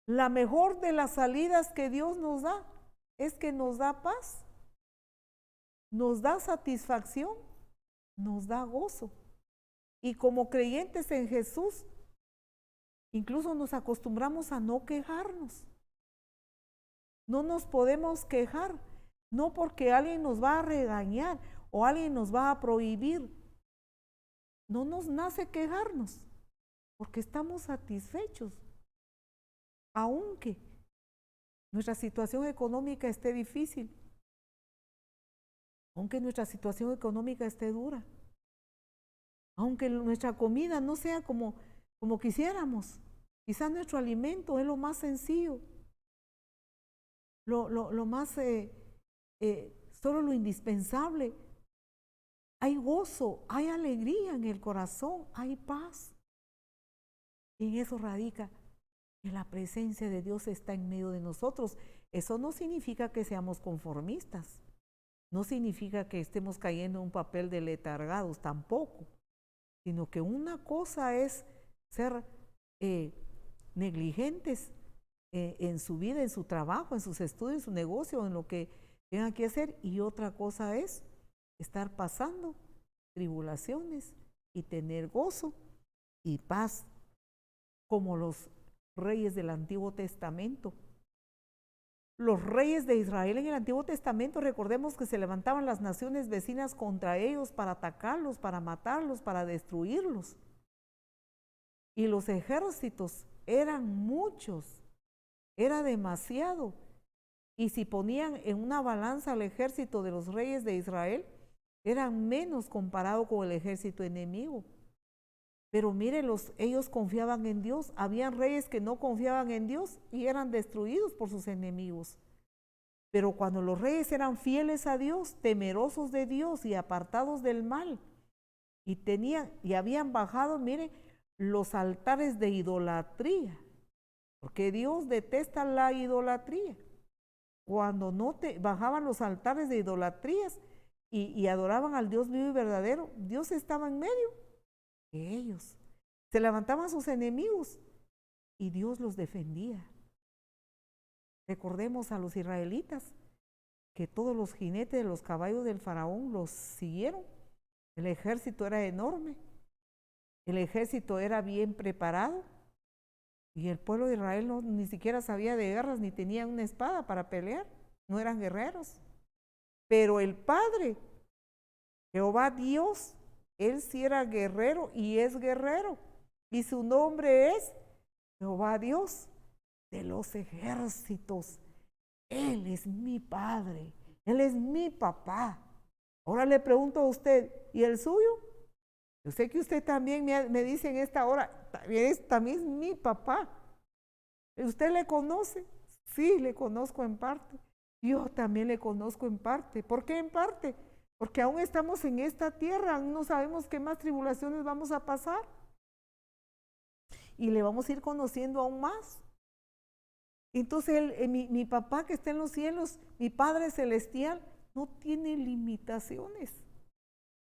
La mejor de las salidas que Dios nos da es que nos da paz, nos da satisfacción, nos da gozo. Y como creyentes en Jesús, incluso nos acostumbramos a no quejarnos. No nos podemos quejar, no porque alguien nos va a regañar o alguien nos va a prohibir. No nos nace quejarnos, porque estamos satisfechos. Aunque nuestra situación económica esté difícil, aunque nuestra situación económica esté dura, aunque nuestra comida no sea como quisiéramos, quizás nuestro alimento es lo más sencillo, lo más, solo lo indispensable. Hay gozo, hay alegría en el corazón, hay paz. Y en eso radica que la presencia de Dios está en medio de nosotros. Eso no significa que seamos conformistas, no significa que estemos cayendo en un papel de letargados tampoco, sino que una cosa es ser negligentes en su vida, en su trabajo, en sus estudios, en su negocio, en lo que tengan que hacer, y otra cosa es estar pasando tribulaciones y tener gozo y paz, como los reyes del Antiguo Testamento. Los reyes de Israel en el Antiguo Testamento, recordemos que se levantaban las naciones vecinas contra ellos para atacarlos, para matarlos, para destruirlos. Y los ejércitos eran muchos, era demasiado. Y si ponían en una balanza al ejército de los reyes de Israel, eran menos comparado con el ejército enemigo. Pero mírenlos, ellos confiaban en Dios. Habían reyes que no confiaban en Dios y eran destruidos por sus enemigos. Pero cuando los reyes eran fieles a Dios, temerosos de Dios y apartados del mal, y habían bajado, miren, los altares de idolatría, porque Dios detesta la idolatría. Cuando no bajaban los altares de idolatrías y adoraban al Dios vivo y verdadero, Dios estaba en medio. Ellos se levantaban sus enemigos y Dios los defendía. Recordemos a los israelitas que todos los jinetes de los caballos del faraón los siguieron. El ejército era enorme, el ejército era bien preparado y el pueblo de Israel ni siquiera sabía de guerras ni tenía una espada para pelear, no eran guerreros. Pero el Padre, Jehová Dios, Él sí era guerrero y es guerrero. Y su nombre es Jehová Dios de los ejércitos. Él es mi Padre. Él es mi papá. Ahora le pregunto a usted, ¿y el suyo? Yo sé que usted también me dice en esta hora, también es mi papá. ¿Usted le conoce? Sí, le conozco en parte. Yo también le conozco en parte. ¿Por qué en parte? Porque aún estamos en esta tierra, aún no sabemos qué más tribulaciones vamos a pasar. Y le vamos a ir conociendo aún más. Entonces mi papá que está en los cielos, mi Padre Celestial, no tiene limitaciones.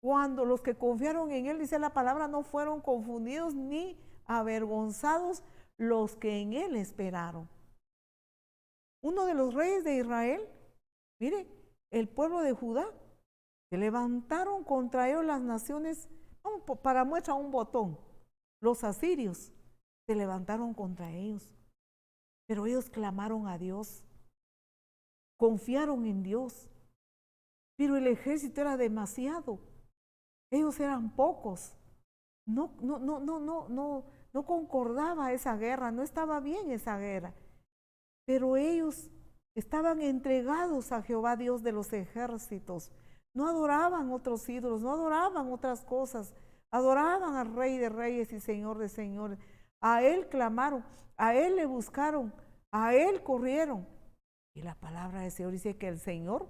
Cuando los que confiaron en Él, dice la palabra, no fueron confundidos ni avergonzados los que en él esperaron. Uno de los reyes de Israel, mire, el pueblo de Judá, se levantaron contra ellos las naciones, para muestra un botón, los asirios se levantaron contra ellos, pero ellos clamaron a Dios, confiaron en Dios, pero el ejército era demasiado, ellos eran pocos, no concordaba esa guerra, no estaba bien esa guerra, pero ellos estaban entregados a Jehová Dios de los ejércitos, no adoraban otros ídolos, no adoraban otras cosas, adoraban al Rey de Reyes y Señor de Señores. A Él clamaron, a Él le buscaron, a Él corrieron. Y la palabra del Señor dice que el Señor,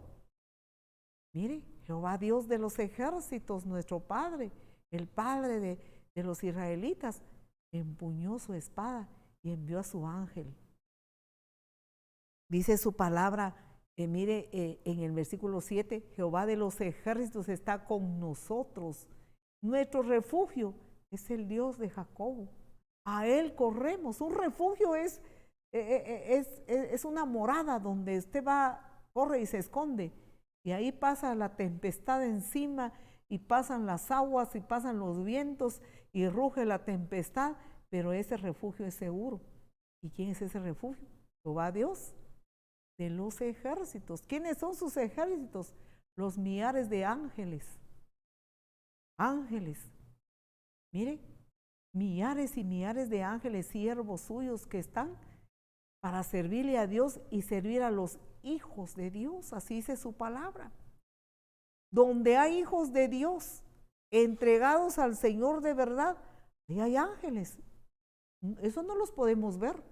mire, Jehová Dios de los ejércitos, nuestro Padre, el Padre de los israelitas, empuñó su espada y envió a su ángel. Dice su palabra, mire, en el versículo 7, Jehová de los ejércitos está con nosotros. Nuestro refugio es el Dios de Jacob. A Él corremos. Un refugio es una morada donde usted va, corre y se esconde. Y ahí pasa la tempestad encima, y pasan las aguas, y pasan los vientos, y ruge la tempestad, pero ese refugio es seguro. ¿Y quién es ese refugio? Jehová Dios de los ejércitos. ¿Quiénes son sus ejércitos? Los millares de ángeles. Ángeles. Mire, millares y millares de ángeles, siervos suyos que están para servirle a Dios y servir a los hijos de Dios. Así dice su palabra. Donde hay hijos de Dios entregados al Señor de verdad, ahí hay ángeles. Eso no los podemos ver,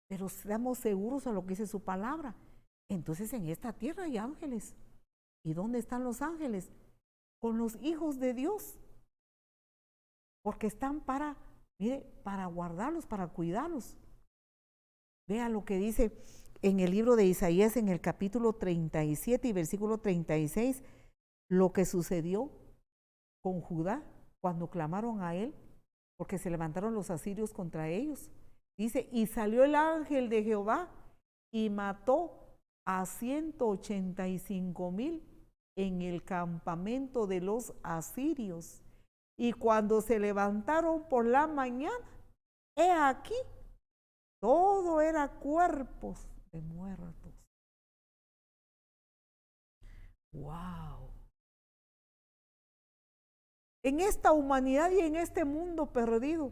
pero estamos seguros a lo que dice su palabra. Entonces en esta tierra hay ángeles. ¿Y dónde están los ángeles? Con los hijos de Dios. Porque están para, mire, para guardarlos, para cuidarlos. Vea lo que dice en el libro de Isaías, en el capítulo 37 y versículo 36, lo que sucedió con Judá cuando clamaron a él, porque se levantaron los asirios contra ellos. Dice, y salió el ángel de Jehová y mató a 185,000 en el campamento de los asirios. Y cuando se levantaron por la mañana, he aquí, todo era cuerpos de muertos. ¡Wow! En esta humanidad y en este mundo perdido,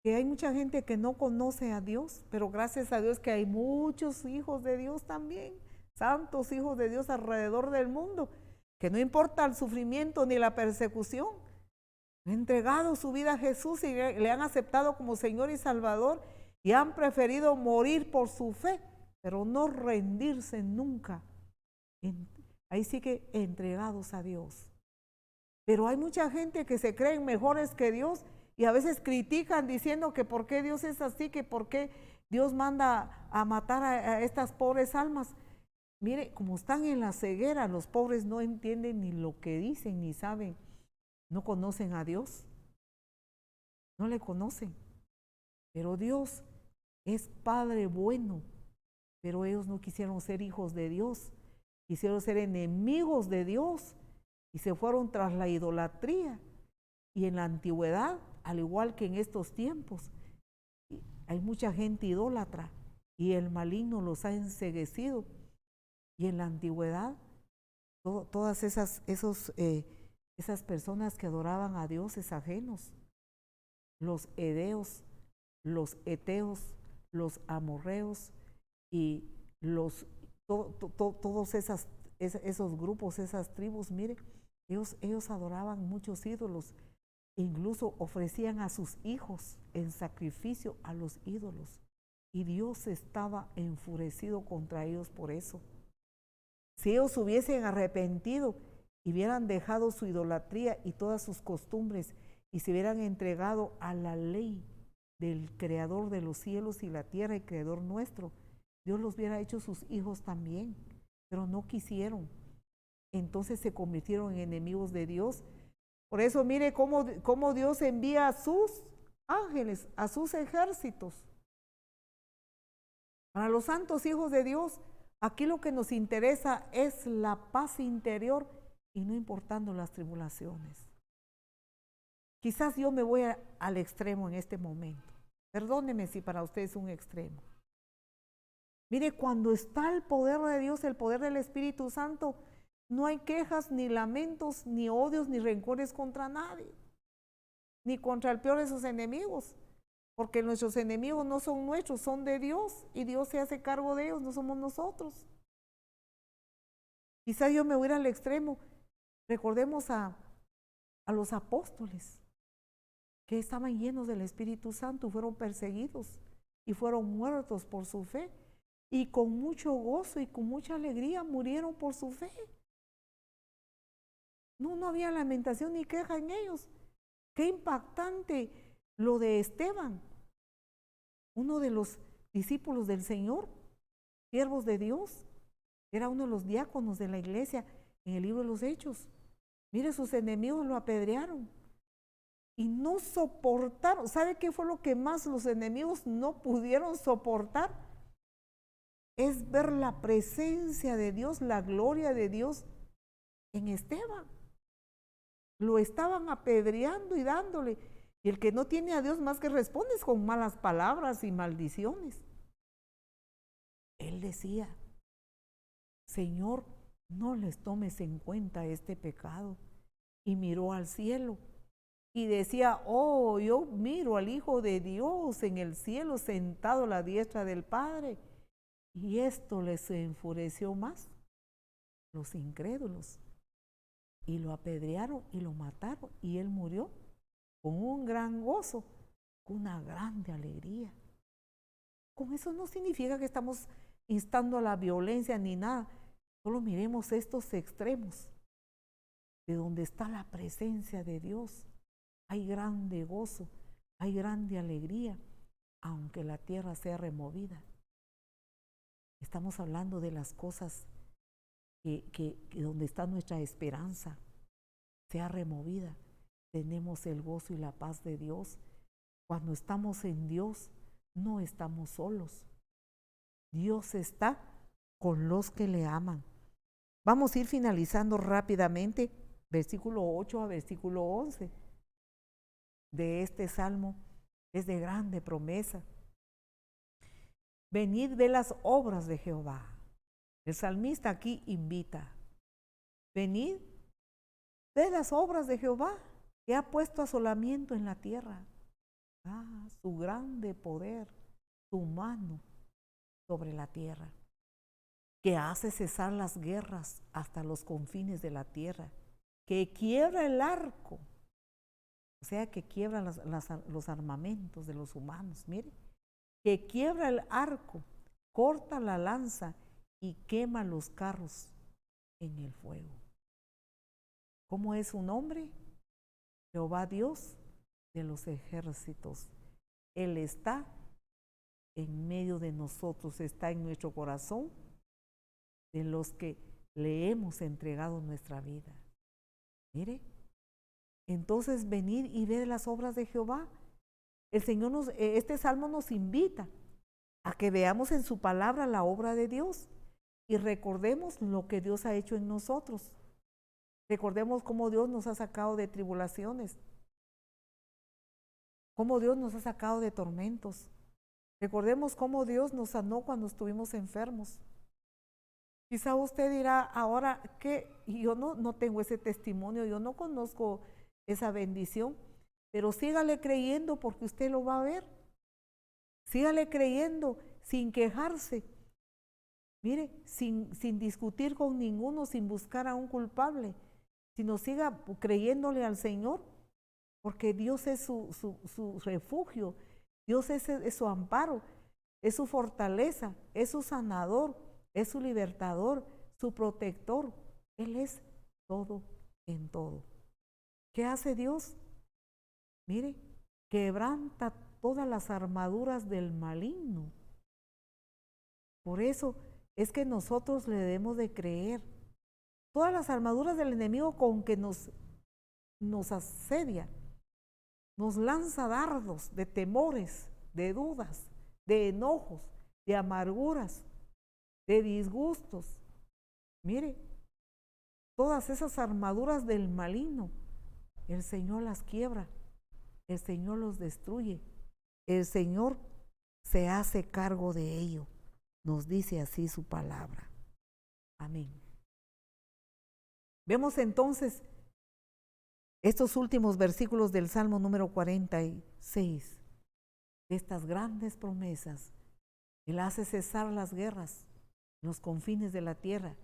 que hay mucha gente que no conoce a Dios, pero gracias a Dios que hay muchos hijos de Dios también, santos hijos de Dios alrededor del mundo, que no importa el sufrimiento ni la persecución, han entregado su vida a Jesús y le han aceptado como Señor y Salvador y han preferido morir por su fe, pero no rendirse nunca. Ahí sí que entregados a Dios. Pero hay mucha gente que se creen mejores que Dios y a veces critican diciendo que por qué Dios es así, que por qué Dios manda a matar a estas pobres almas. Mire, como están en la ceguera, los pobres no entienden ni lo que dicen, ni saben, no conocen a Dios, no le conocen. Pero Dios es Padre bueno, pero ellos no quisieron ser hijos de Dios, quisieron ser enemigos de Dios y se fueron tras la idolatría. Y en la antigüedad, al igual que en estos tiempos, hay mucha gente idólatra y el maligno los ha enceguecido. Y en la antigüedad, todas esas personas que adoraban a dioses ajenos, los edeos, los eteos, los amorreos y todos esos grupos, esas tribus, mire, ellos adoraban muchos ídolos. Incluso ofrecían a sus hijos en sacrificio a los ídolos. Y Dios estaba enfurecido contra ellos por eso. Si ellos hubiesen arrepentido y hubieran dejado su idolatría y todas sus costumbres y se hubieran entregado a la ley del Creador de los cielos y la tierra y Creador nuestro, Dios los hubiera hecho sus hijos también, pero no quisieron. Entonces se convirtieron en enemigos de Dios Por eso mire cómo Dios envía a sus ángeles, a sus ejércitos. Para los santos hijos de Dios, aquí lo que nos interesa es la paz interior y no importando las tribulaciones. Quizás yo me voy al extremo en este momento. Perdóneme si para usted es un extremo. Mire, cuando está el poder de Dios, el poder del Espíritu Santo, no hay quejas, ni lamentos, ni odios, ni rencores contra nadie, ni contra el peor de sus enemigos, porque nuestros enemigos no son nuestros, son de Dios, y Dios se hace cargo de ellos, no somos nosotros. Quizás yo me voy a ir al extremo. Recordemos a los apóstoles que estaban llenos del Espíritu Santo, fueron perseguidos y fueron muertos por su fe, y con mucho gozo y con mucha alegría murieron por su fe. No había lamentación ni queja en ellos. Qué impactante lo de Esteban, uno de los discípulos del Señor, siervos de Dios, era uno de los diáconos de la iglesia en el libro de los Hechos. Mire, sus enemigos lo apedrearon y no soportaron. ¿Sabe qué fue lo que más los enemigos no pudieron soportar? Es ver la presencia de Dios, la gloria de Dios en Esteban. Lo estaban apedreando y dándole. Y el que no tiene a Dios más que responde es con malas palabras y maldiciones. Él decía, Señor, no les tomes en cuenta este pecado. Y miró al cielo y decía, oh, yo miro al Hijo de Dios en el cielo sentado a la diestra del Padre. Y esto les enfureció más, los incrédulos. Y lo apedrearon y lo mataron, y él murió con un gran gozo, con una grande alegría. Con eso no significa que estamos instando a la violencia ni nada. Solo miremos estos extremos. De donde está la presencia de Dios, hay grande gozo, hay grande alegría, aunque la tierra sea removida. Estamos hablando de las cosas que donde está nuestra esperanza sea removida. Tenemos el gozo y la paz de Dios. Cuando estamos en Dios, no estamos solos. Dios está con los que le aman. Vamos a ir finalizando rápidamente, versículo 8 a versículo 11 de este salmo. Es de grande promesa. Venid, ve las obras de Jehová. El salmista aquí invita. Venid, ve las obras de Jehová, que ha puesto asolamiento en la tierra. Su grande poder, su mano sobre la tierra, que hace cesar las guerras hasta los confines de la tierra, que quiebra el arco, o sea, que quiebra los armamentos de los humanos, mire, que quiebra el arco, corta la lanza y quema los carros en el fuego. ¿Cómo es su nombre? Jehová Dios de los ejércitos. Él está en medio de nosotros, está en nuestro corazón, de los que le hemos entregado nuestra vida. Mire, entonces venid y ved las obras de Jehová. El Señor este salmo nos invita a que veamos en su palabra la obra de Dios y recordemos lo que Dios ha hecho en nosotros. Recordemos cómo Dios nos ha sacado de tribulaciones, cómo Dios nos ha sacado de tormentos. Recordemos cómo Dios nos sanó cuando estuvimos enfermos. Quizá usted dirá, ahora que yo no tengo ese testimonio, yo no conozco esa bendición, pero sígale creyendo porque usted lo va a ver. Sígale creyendo sin quejarse. Mire, sin discutir con ninguno, sin buscar a un culpable, sino siga creyéndole al Señor, porque Dios es su refugio, Dios es su amparo, es su fortaleza, es su sanador, es su libertador, su protector. Él es todo en todo. ¿Qué hace Dios? Mire, quebranta todas las armaduras del maligno. Por eso es que nosotros le debemos de creer. Todas las armaduras del enemigo con que nos nos asedia, nos lanza dardos de temores, de dudas, de enojos, de amarguras, de disgustos. Mire, todas esas armaduras del maligno, el Señor las quiebra, el Señor los destruye, el Señor se hace cargo de ello. Nos dice así su palabra. Amén. Vemos entonces estos últimos versículos del Salmo número 46, de estas grandes promesas. Él hace cesar las guerras en los confines de la tierra,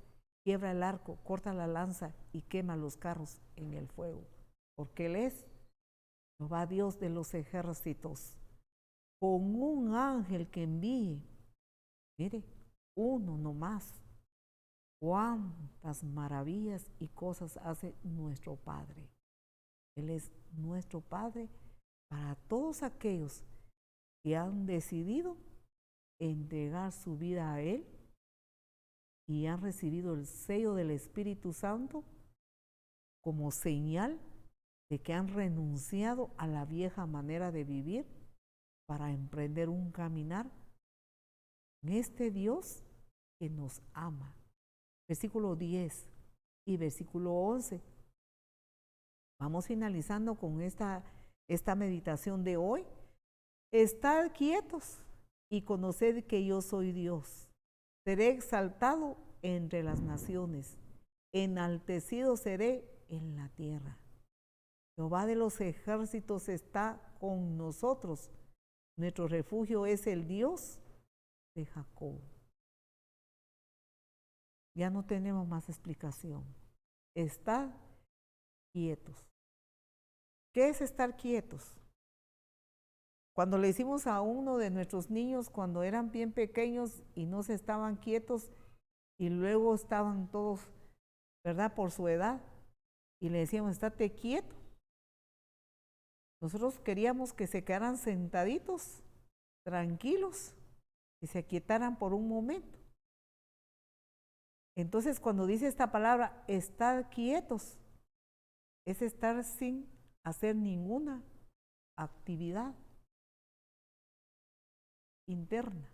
quiebra el arco, corta la lanza y quema los carros en el fuego. Porque Él es Jehová Dios de los ejércitos, con un ángel que envíe. Mire, uno nomás. Cuántas maravillas y cosas hace nuestro Padre. Él es nuestro Padre para todos aquellos que han decidido entregar su vida a Él y han recibido el sello del Espíritu Santo como señal de que han renunciado a la vieja manera de vivir para emprender un caminar en este Dios que nos ama. Versículo 10 y versículo 11. Vamos finalizando con esta meditación de hoy. Estad quietos y conoced que yo soy Dios. Seré exaltado entre las naciones, enaltecido seré en la tierra. Jehová de los ejércitos está con nosotros. Nuestro refugio es el Dios de Jacob. Ya no tenemos más explicación. Estad quietos. ¿Qué es estar quietos? Cuando le hicimos a uno de nuestros niños cuando eran bien pequeños y no se estaban quietos y luego estaban todos, ¿verdad?, por su edad, y le decíamos, estate quieto. Nosotros queríamos que se quedaran sentaditos, tranquilos, y se aquietaran por un momento. Entonces, cuando dice esta palabra, estar quietos, es estar sin hacer ninguna actividad interna.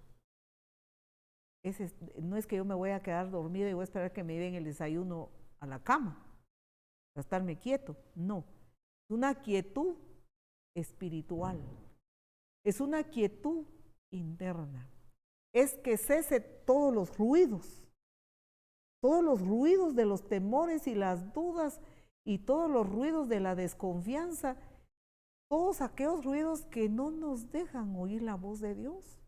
No es que yo me voy a quedar dormida y voy a esperar que me lleven el desayuno a la cama, para estarme quieto. No, es una quietud espiritual, es una quietud interna. Es que cese todos los ruidos de los temores y las dudas y todos los ruidos de la desconfianza, todos aquellos ruidos que no nos dejan oír la voz de Dios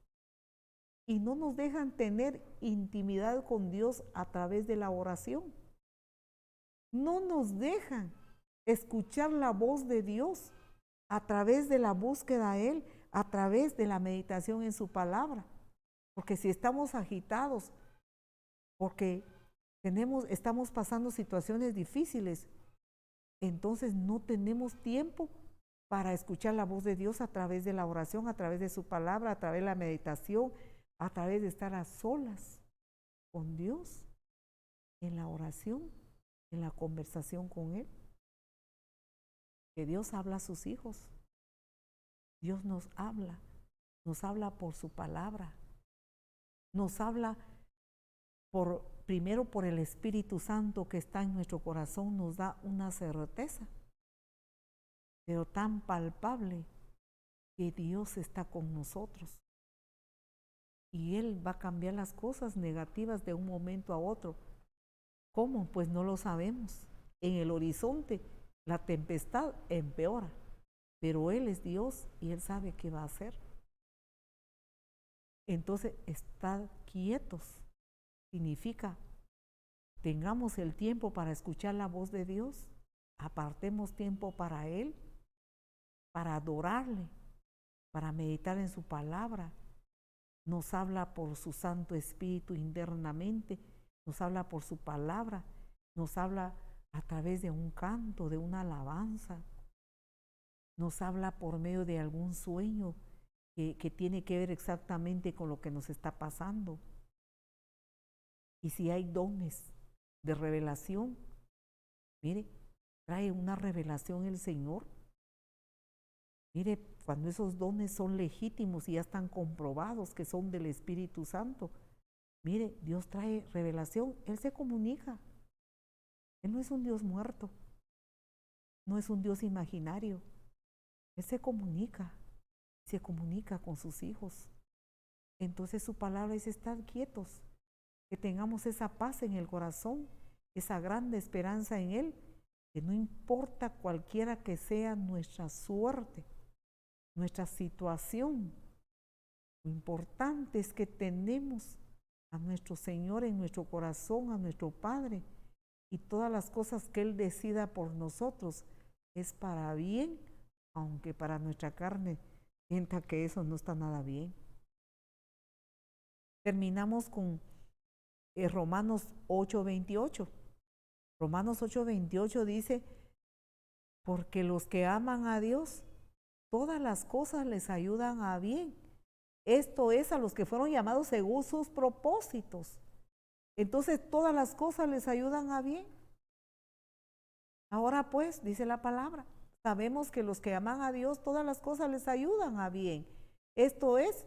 y no nos dejan tener intimidad con Dios a través de la oración. No nos dejan escuchar la voz de Dios a través de la búsqueda a Él, a través de la meditación en su palabra. Porque si estamos agitados, porque estamos pasando situaciones difíciles, entonces no tenemos tiempo para escuchar la voz de Dios a través de la oración, a través de su palabra, a través de la meditación, a través de estar a solas con Dios, en la oración, en la conversación con Él. Que Dios habla a sus hijos. Dios nos habla por su palabra. Nos habla primero por el Espíritu Santo que está en nuestro corazón, nos da una certeza, pero tan palpable, que Dios está con nosotros. Y Él va a cambiar las cosas negativas de un momento a otro. ¿Cómo? Pues no lo sabemos. En el horizonte, la tempestad empeora, pero Él es Dios y Él sabe qué va a hacer. Entonces, estar quietos significa, tengamos el tiempo para escuchar la voz de Dios, apartemos tiempo para Él, para adorarle, para meditar en su palabra. Nos habla por su Santo Espíritu internamente, nos habla por su palabra, nos habla a través de un canto, de una alabanza, nos habla por medio de algún sueño que tiene que ver exactamente con lo que nos está pasando. Y si hay dones de revelación, mire, trae una revelación el Señor. Mire, cuando esos dones son legítimos y ya están comprobados que son del Espíritu Santo, mire, Dios trae revelación, Él se comunica. Él no es un Dios muerto, no es un Dios imaginario. Él se comunica con sus hijos. Entonces su palabra es estar quietos, que tengamos esa paz en el corazón, esa grande esperanza en Él, que no importa cualquiera que sea nuestra suerte, nuestra situación, lo importante es que tenemos a nuestro Señor en nuestro corazón, a nuestro Padre, y todas las cosas que Él decida por nosotros es para bien, aunque para nuestra carne sienta que eso no está nada bien. Terminamos con Romanos 8:28. Romanos 8:28 dice, porque los que aman a Dios, todas las cosas les ayudan a bien. Esto es a los que fueron llamados según sus propósitos. Entonces todas las cosas les ayudan a bien. Ahora pues, dice la palabra, sabemos que los que aman a Dios, todas las cosas les ayudan a bien. Esto es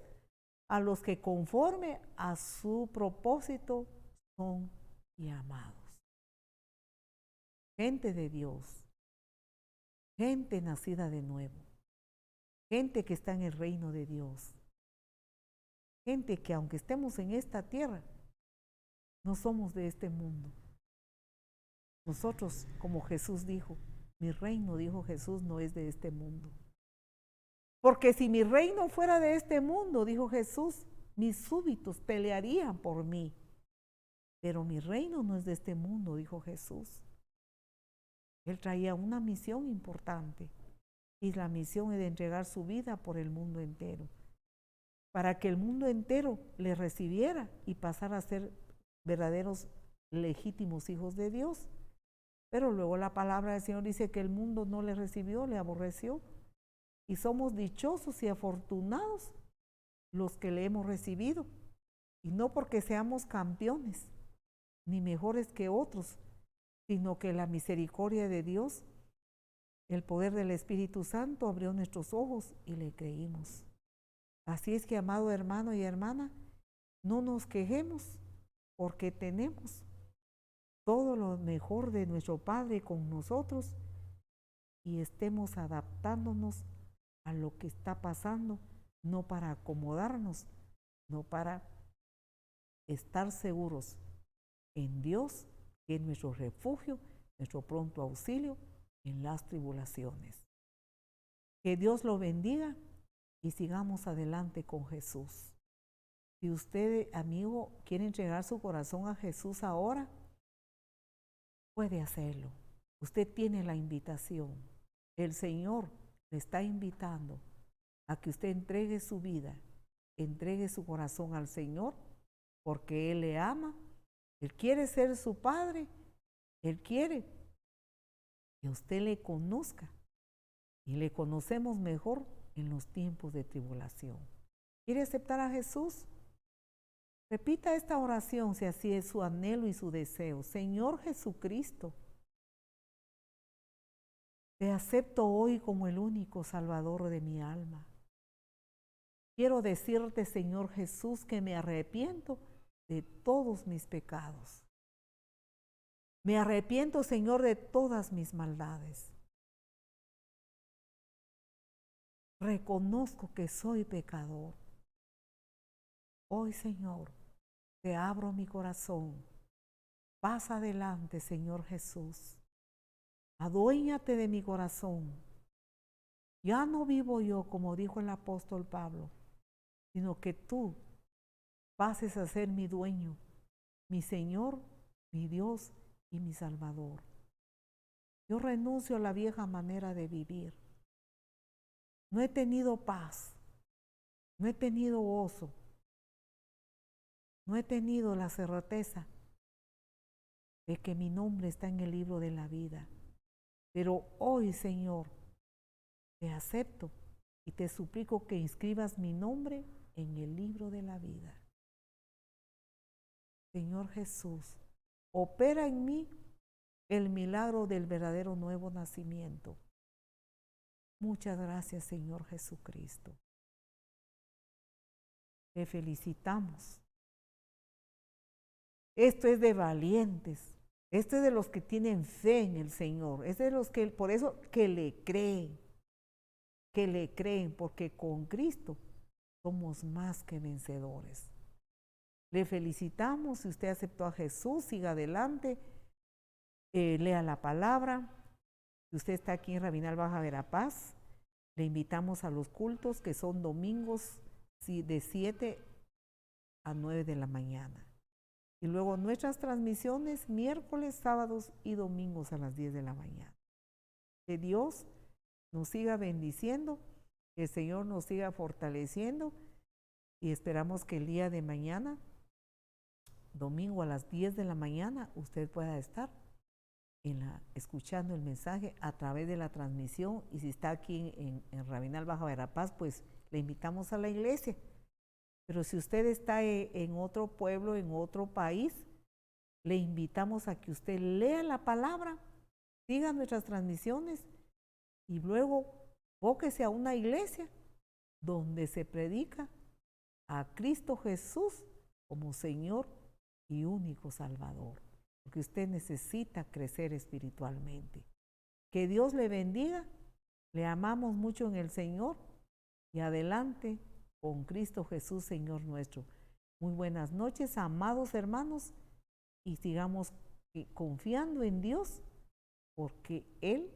a los que conforme a su propósito son llamados. Gente de Dios, gente nacida de nuevo, gente que está en el reino de Dios, gente que aunque estemos en esta tierra, no somos de este mundo. Nosotros, como Jesús dijo, mi reino, dijo Jesús, no es de este mundo. Porque si mi reino fuera de este mundo, dijo Jesús, mis súbditos pelearían por mí. Pero mi reino no es de este mundo, dijo Jesús. Él traía una misión importante, y la misión es de entregar su vida por el mundo entero, para que el mundo entero le recibiera y pasara a ser verdaderos legítimos hijos de Dios. Pero luego la palabra del Señor dice que el mundo no le recibió, le aborreció. Y somos dichosos y afortunados los que le hemos recibido. Y no porque seamos campeones, ni mejores que otros, sino que la misericordia de Dios, el poder del Espíritu Santo abrió nuestros ojos y le creímos. Así es que, amado hermano y hermana, no nos quejemos porque tenemos todo lo mejor de nuestro Padre con nosotros y estemos adaptándonos a lo que está pasando, no para acomodarnos, no para estar seguros en Dios, que es nuestro refugio, nuestro pronto auxilio en las tribulaciones. Que Dios lo bendiga y sigamos adelante con Jesús. Si usted, amigo, quiere entregar su corazón a Jesús ahora, puede hacerlo. Usted tiene la invitación. El Señor le está invitando a que usted entregue su vida, entregue su corazón al Señor, porque Él le ama, Él quiere ser su Padre, Él quiere que usted le conozca y le conocemos mejor en los tiempos de tribulación. ¿Quiere aceptar a Jesús? Repita esta oración si así es su anhelo y su deseo. Señor Jesucristo, te acepto hoy como el único Salvador de mi alma. Quiero decirte, Señor Jesús, que me arrepiento de todos mis pecados. Me arrepiento, Señor, de todas mis maldades. Reconozco que soy pecador. Hoy, Señor, te abro mi corazón. Pasa adelante, Señor Jesús. Aduéñate de mi corazón. Ya no vivo yo, como dijo el apóstol Pablo, sino que tú pases a ser mi dueño, mi Señor, mi Dios y mi Salvador. Yo renuncio a la vieja manera de vivir. No he tenido paz, no he tenido gozo, no he tenido la certeza de que mi nombre está en el libro de la vida. Pero hoy, Señor, te acepto y te suplico que inscribas mi nombre en el libro de la vida. Señor Jesús, opera en mí el milagro del verdadero nuevo nacimiento. Muchas gracias, Señor Jesucristo. Te felicitamos. Esto es de valientes. Esto es de los que tienen fe en el Señor. Es de los que, por eso, que le creen. Que le creen, porque con Cristo somos más que vencedores. Le felicitamos. Si usted aceptó a Jesús, siga adelante. Lea la palabra. Si usted está aquí en Rabinal Baja Verapaz, le invitamos a los cultos que son domingos de 7 a 9 de la mañana. Y luego nuestras transmisiones miércoles, sábados y domingos a las 10 de la mañana. Que Dios nos siga bendiciendo, que el Señor nos siga fortaleciendo y esperamos que el día de mañana, domingo a las 10 de la mañana, usted pueda estar escuchando el mensaje a través de la transmisión. Y si está aquí en Rabinal Baja Verapaz, pues le invitamos a la iglesia. Pero si usted está en otro pueblo, en otro país, le invitamos a que usted lea la palabra, siga nuestras transmisiones y luego bóquese a una iglesia donde se predica a Cristo Jesús como Señor y único Salvador, porque usted necesita crecer espiritualmente. Que Dios le bendiga, le amamos mucho en el Señor y adelante con Cristo Jesús, Señor nuestro. Muy buenas noches, amados hermanos, y sigamos confiando en Dios, porque Él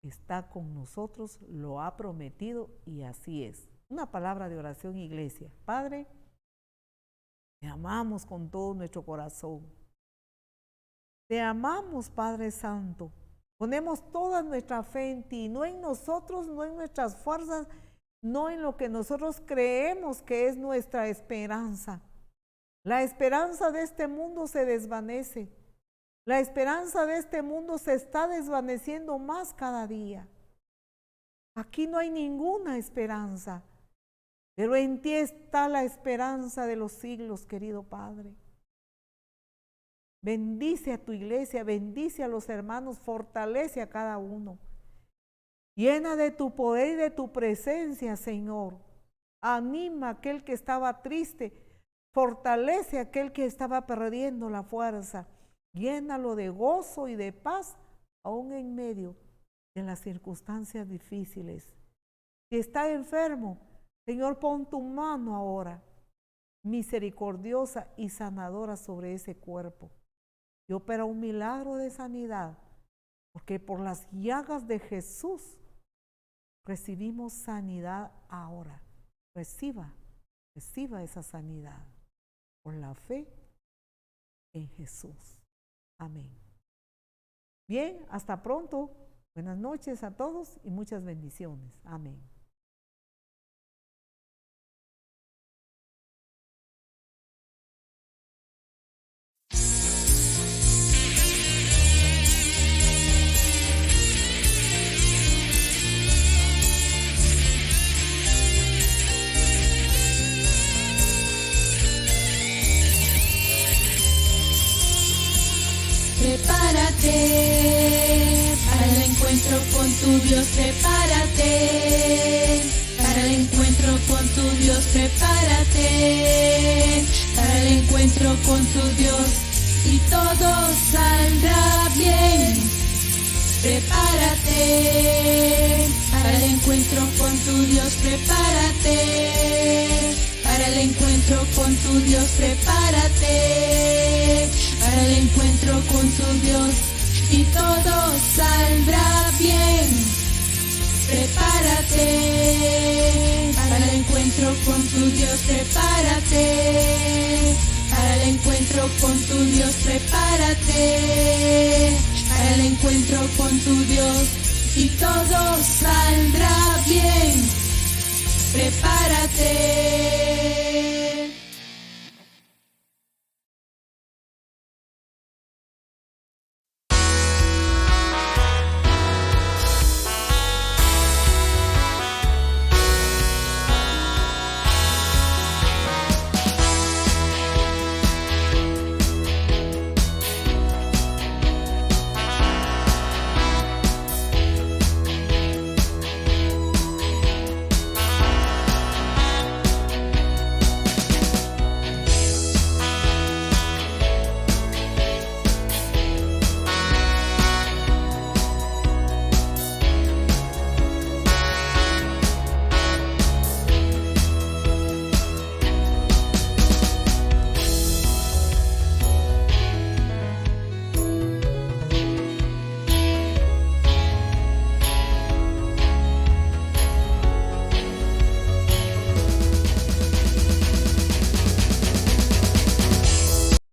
está con nosotros, lo ha prometido y así es. Una palabra de oración, iglesia. Padre, te amamos con todo nuestro corazón. Te amamos, Padre Santo. Ponemos toda nuestra fe en ti, no en nosotros, no en nuestras fuerzas, no en lo que nosotros creemos que es nuestra esperanza. La esperanza de este mundo se desvanece. La esperanza de este mundo se está desvaneciendo más cada día. Aquí no hay ninguna esperanza, pero en ti está la esperanza de los siglos, querido Padre. Bendice a tu iglesia, bendice a los hermanos, fortalece a cada uno. Llena de tu poder y de tu presencia, Señor. Anima a aquel que estaba triste. Fortalece a aquel que estaba perdiendo la fuerza. Llénalo de gozo y de paz, aún en medio de las circunstancias difíciles. Si está enfermo, Señor, pon tu mano ahora, misericordiosa y sanadora sobre ese cuerpo. Y opera un milagro de sanidad, porque por las llagas de Jesús recibimos sanidad ahora. Reciba esa sanidad por la fe en Jesús. Amén. Bien, hasta pronto. Buenas noches a todos y muchas bendiciones. Amén. Prepárate para el encuentro con tu Dios, prepárate para el encuentro con tu Dios, prepárate para el encuentro con tu Dios y todo saldrá bien. Prepárate para el encuentro con tu Dios, prepárate para el encuentro con tu Dios, prepárate para el encuentro con tu Dios y todo saldrá bien. Prepárate para el encuentro con tu Dios, prepárate para el encuentro con tu Dios, prepárate para el encuentro con tu Dios y todo saldrá bien. Prepárate.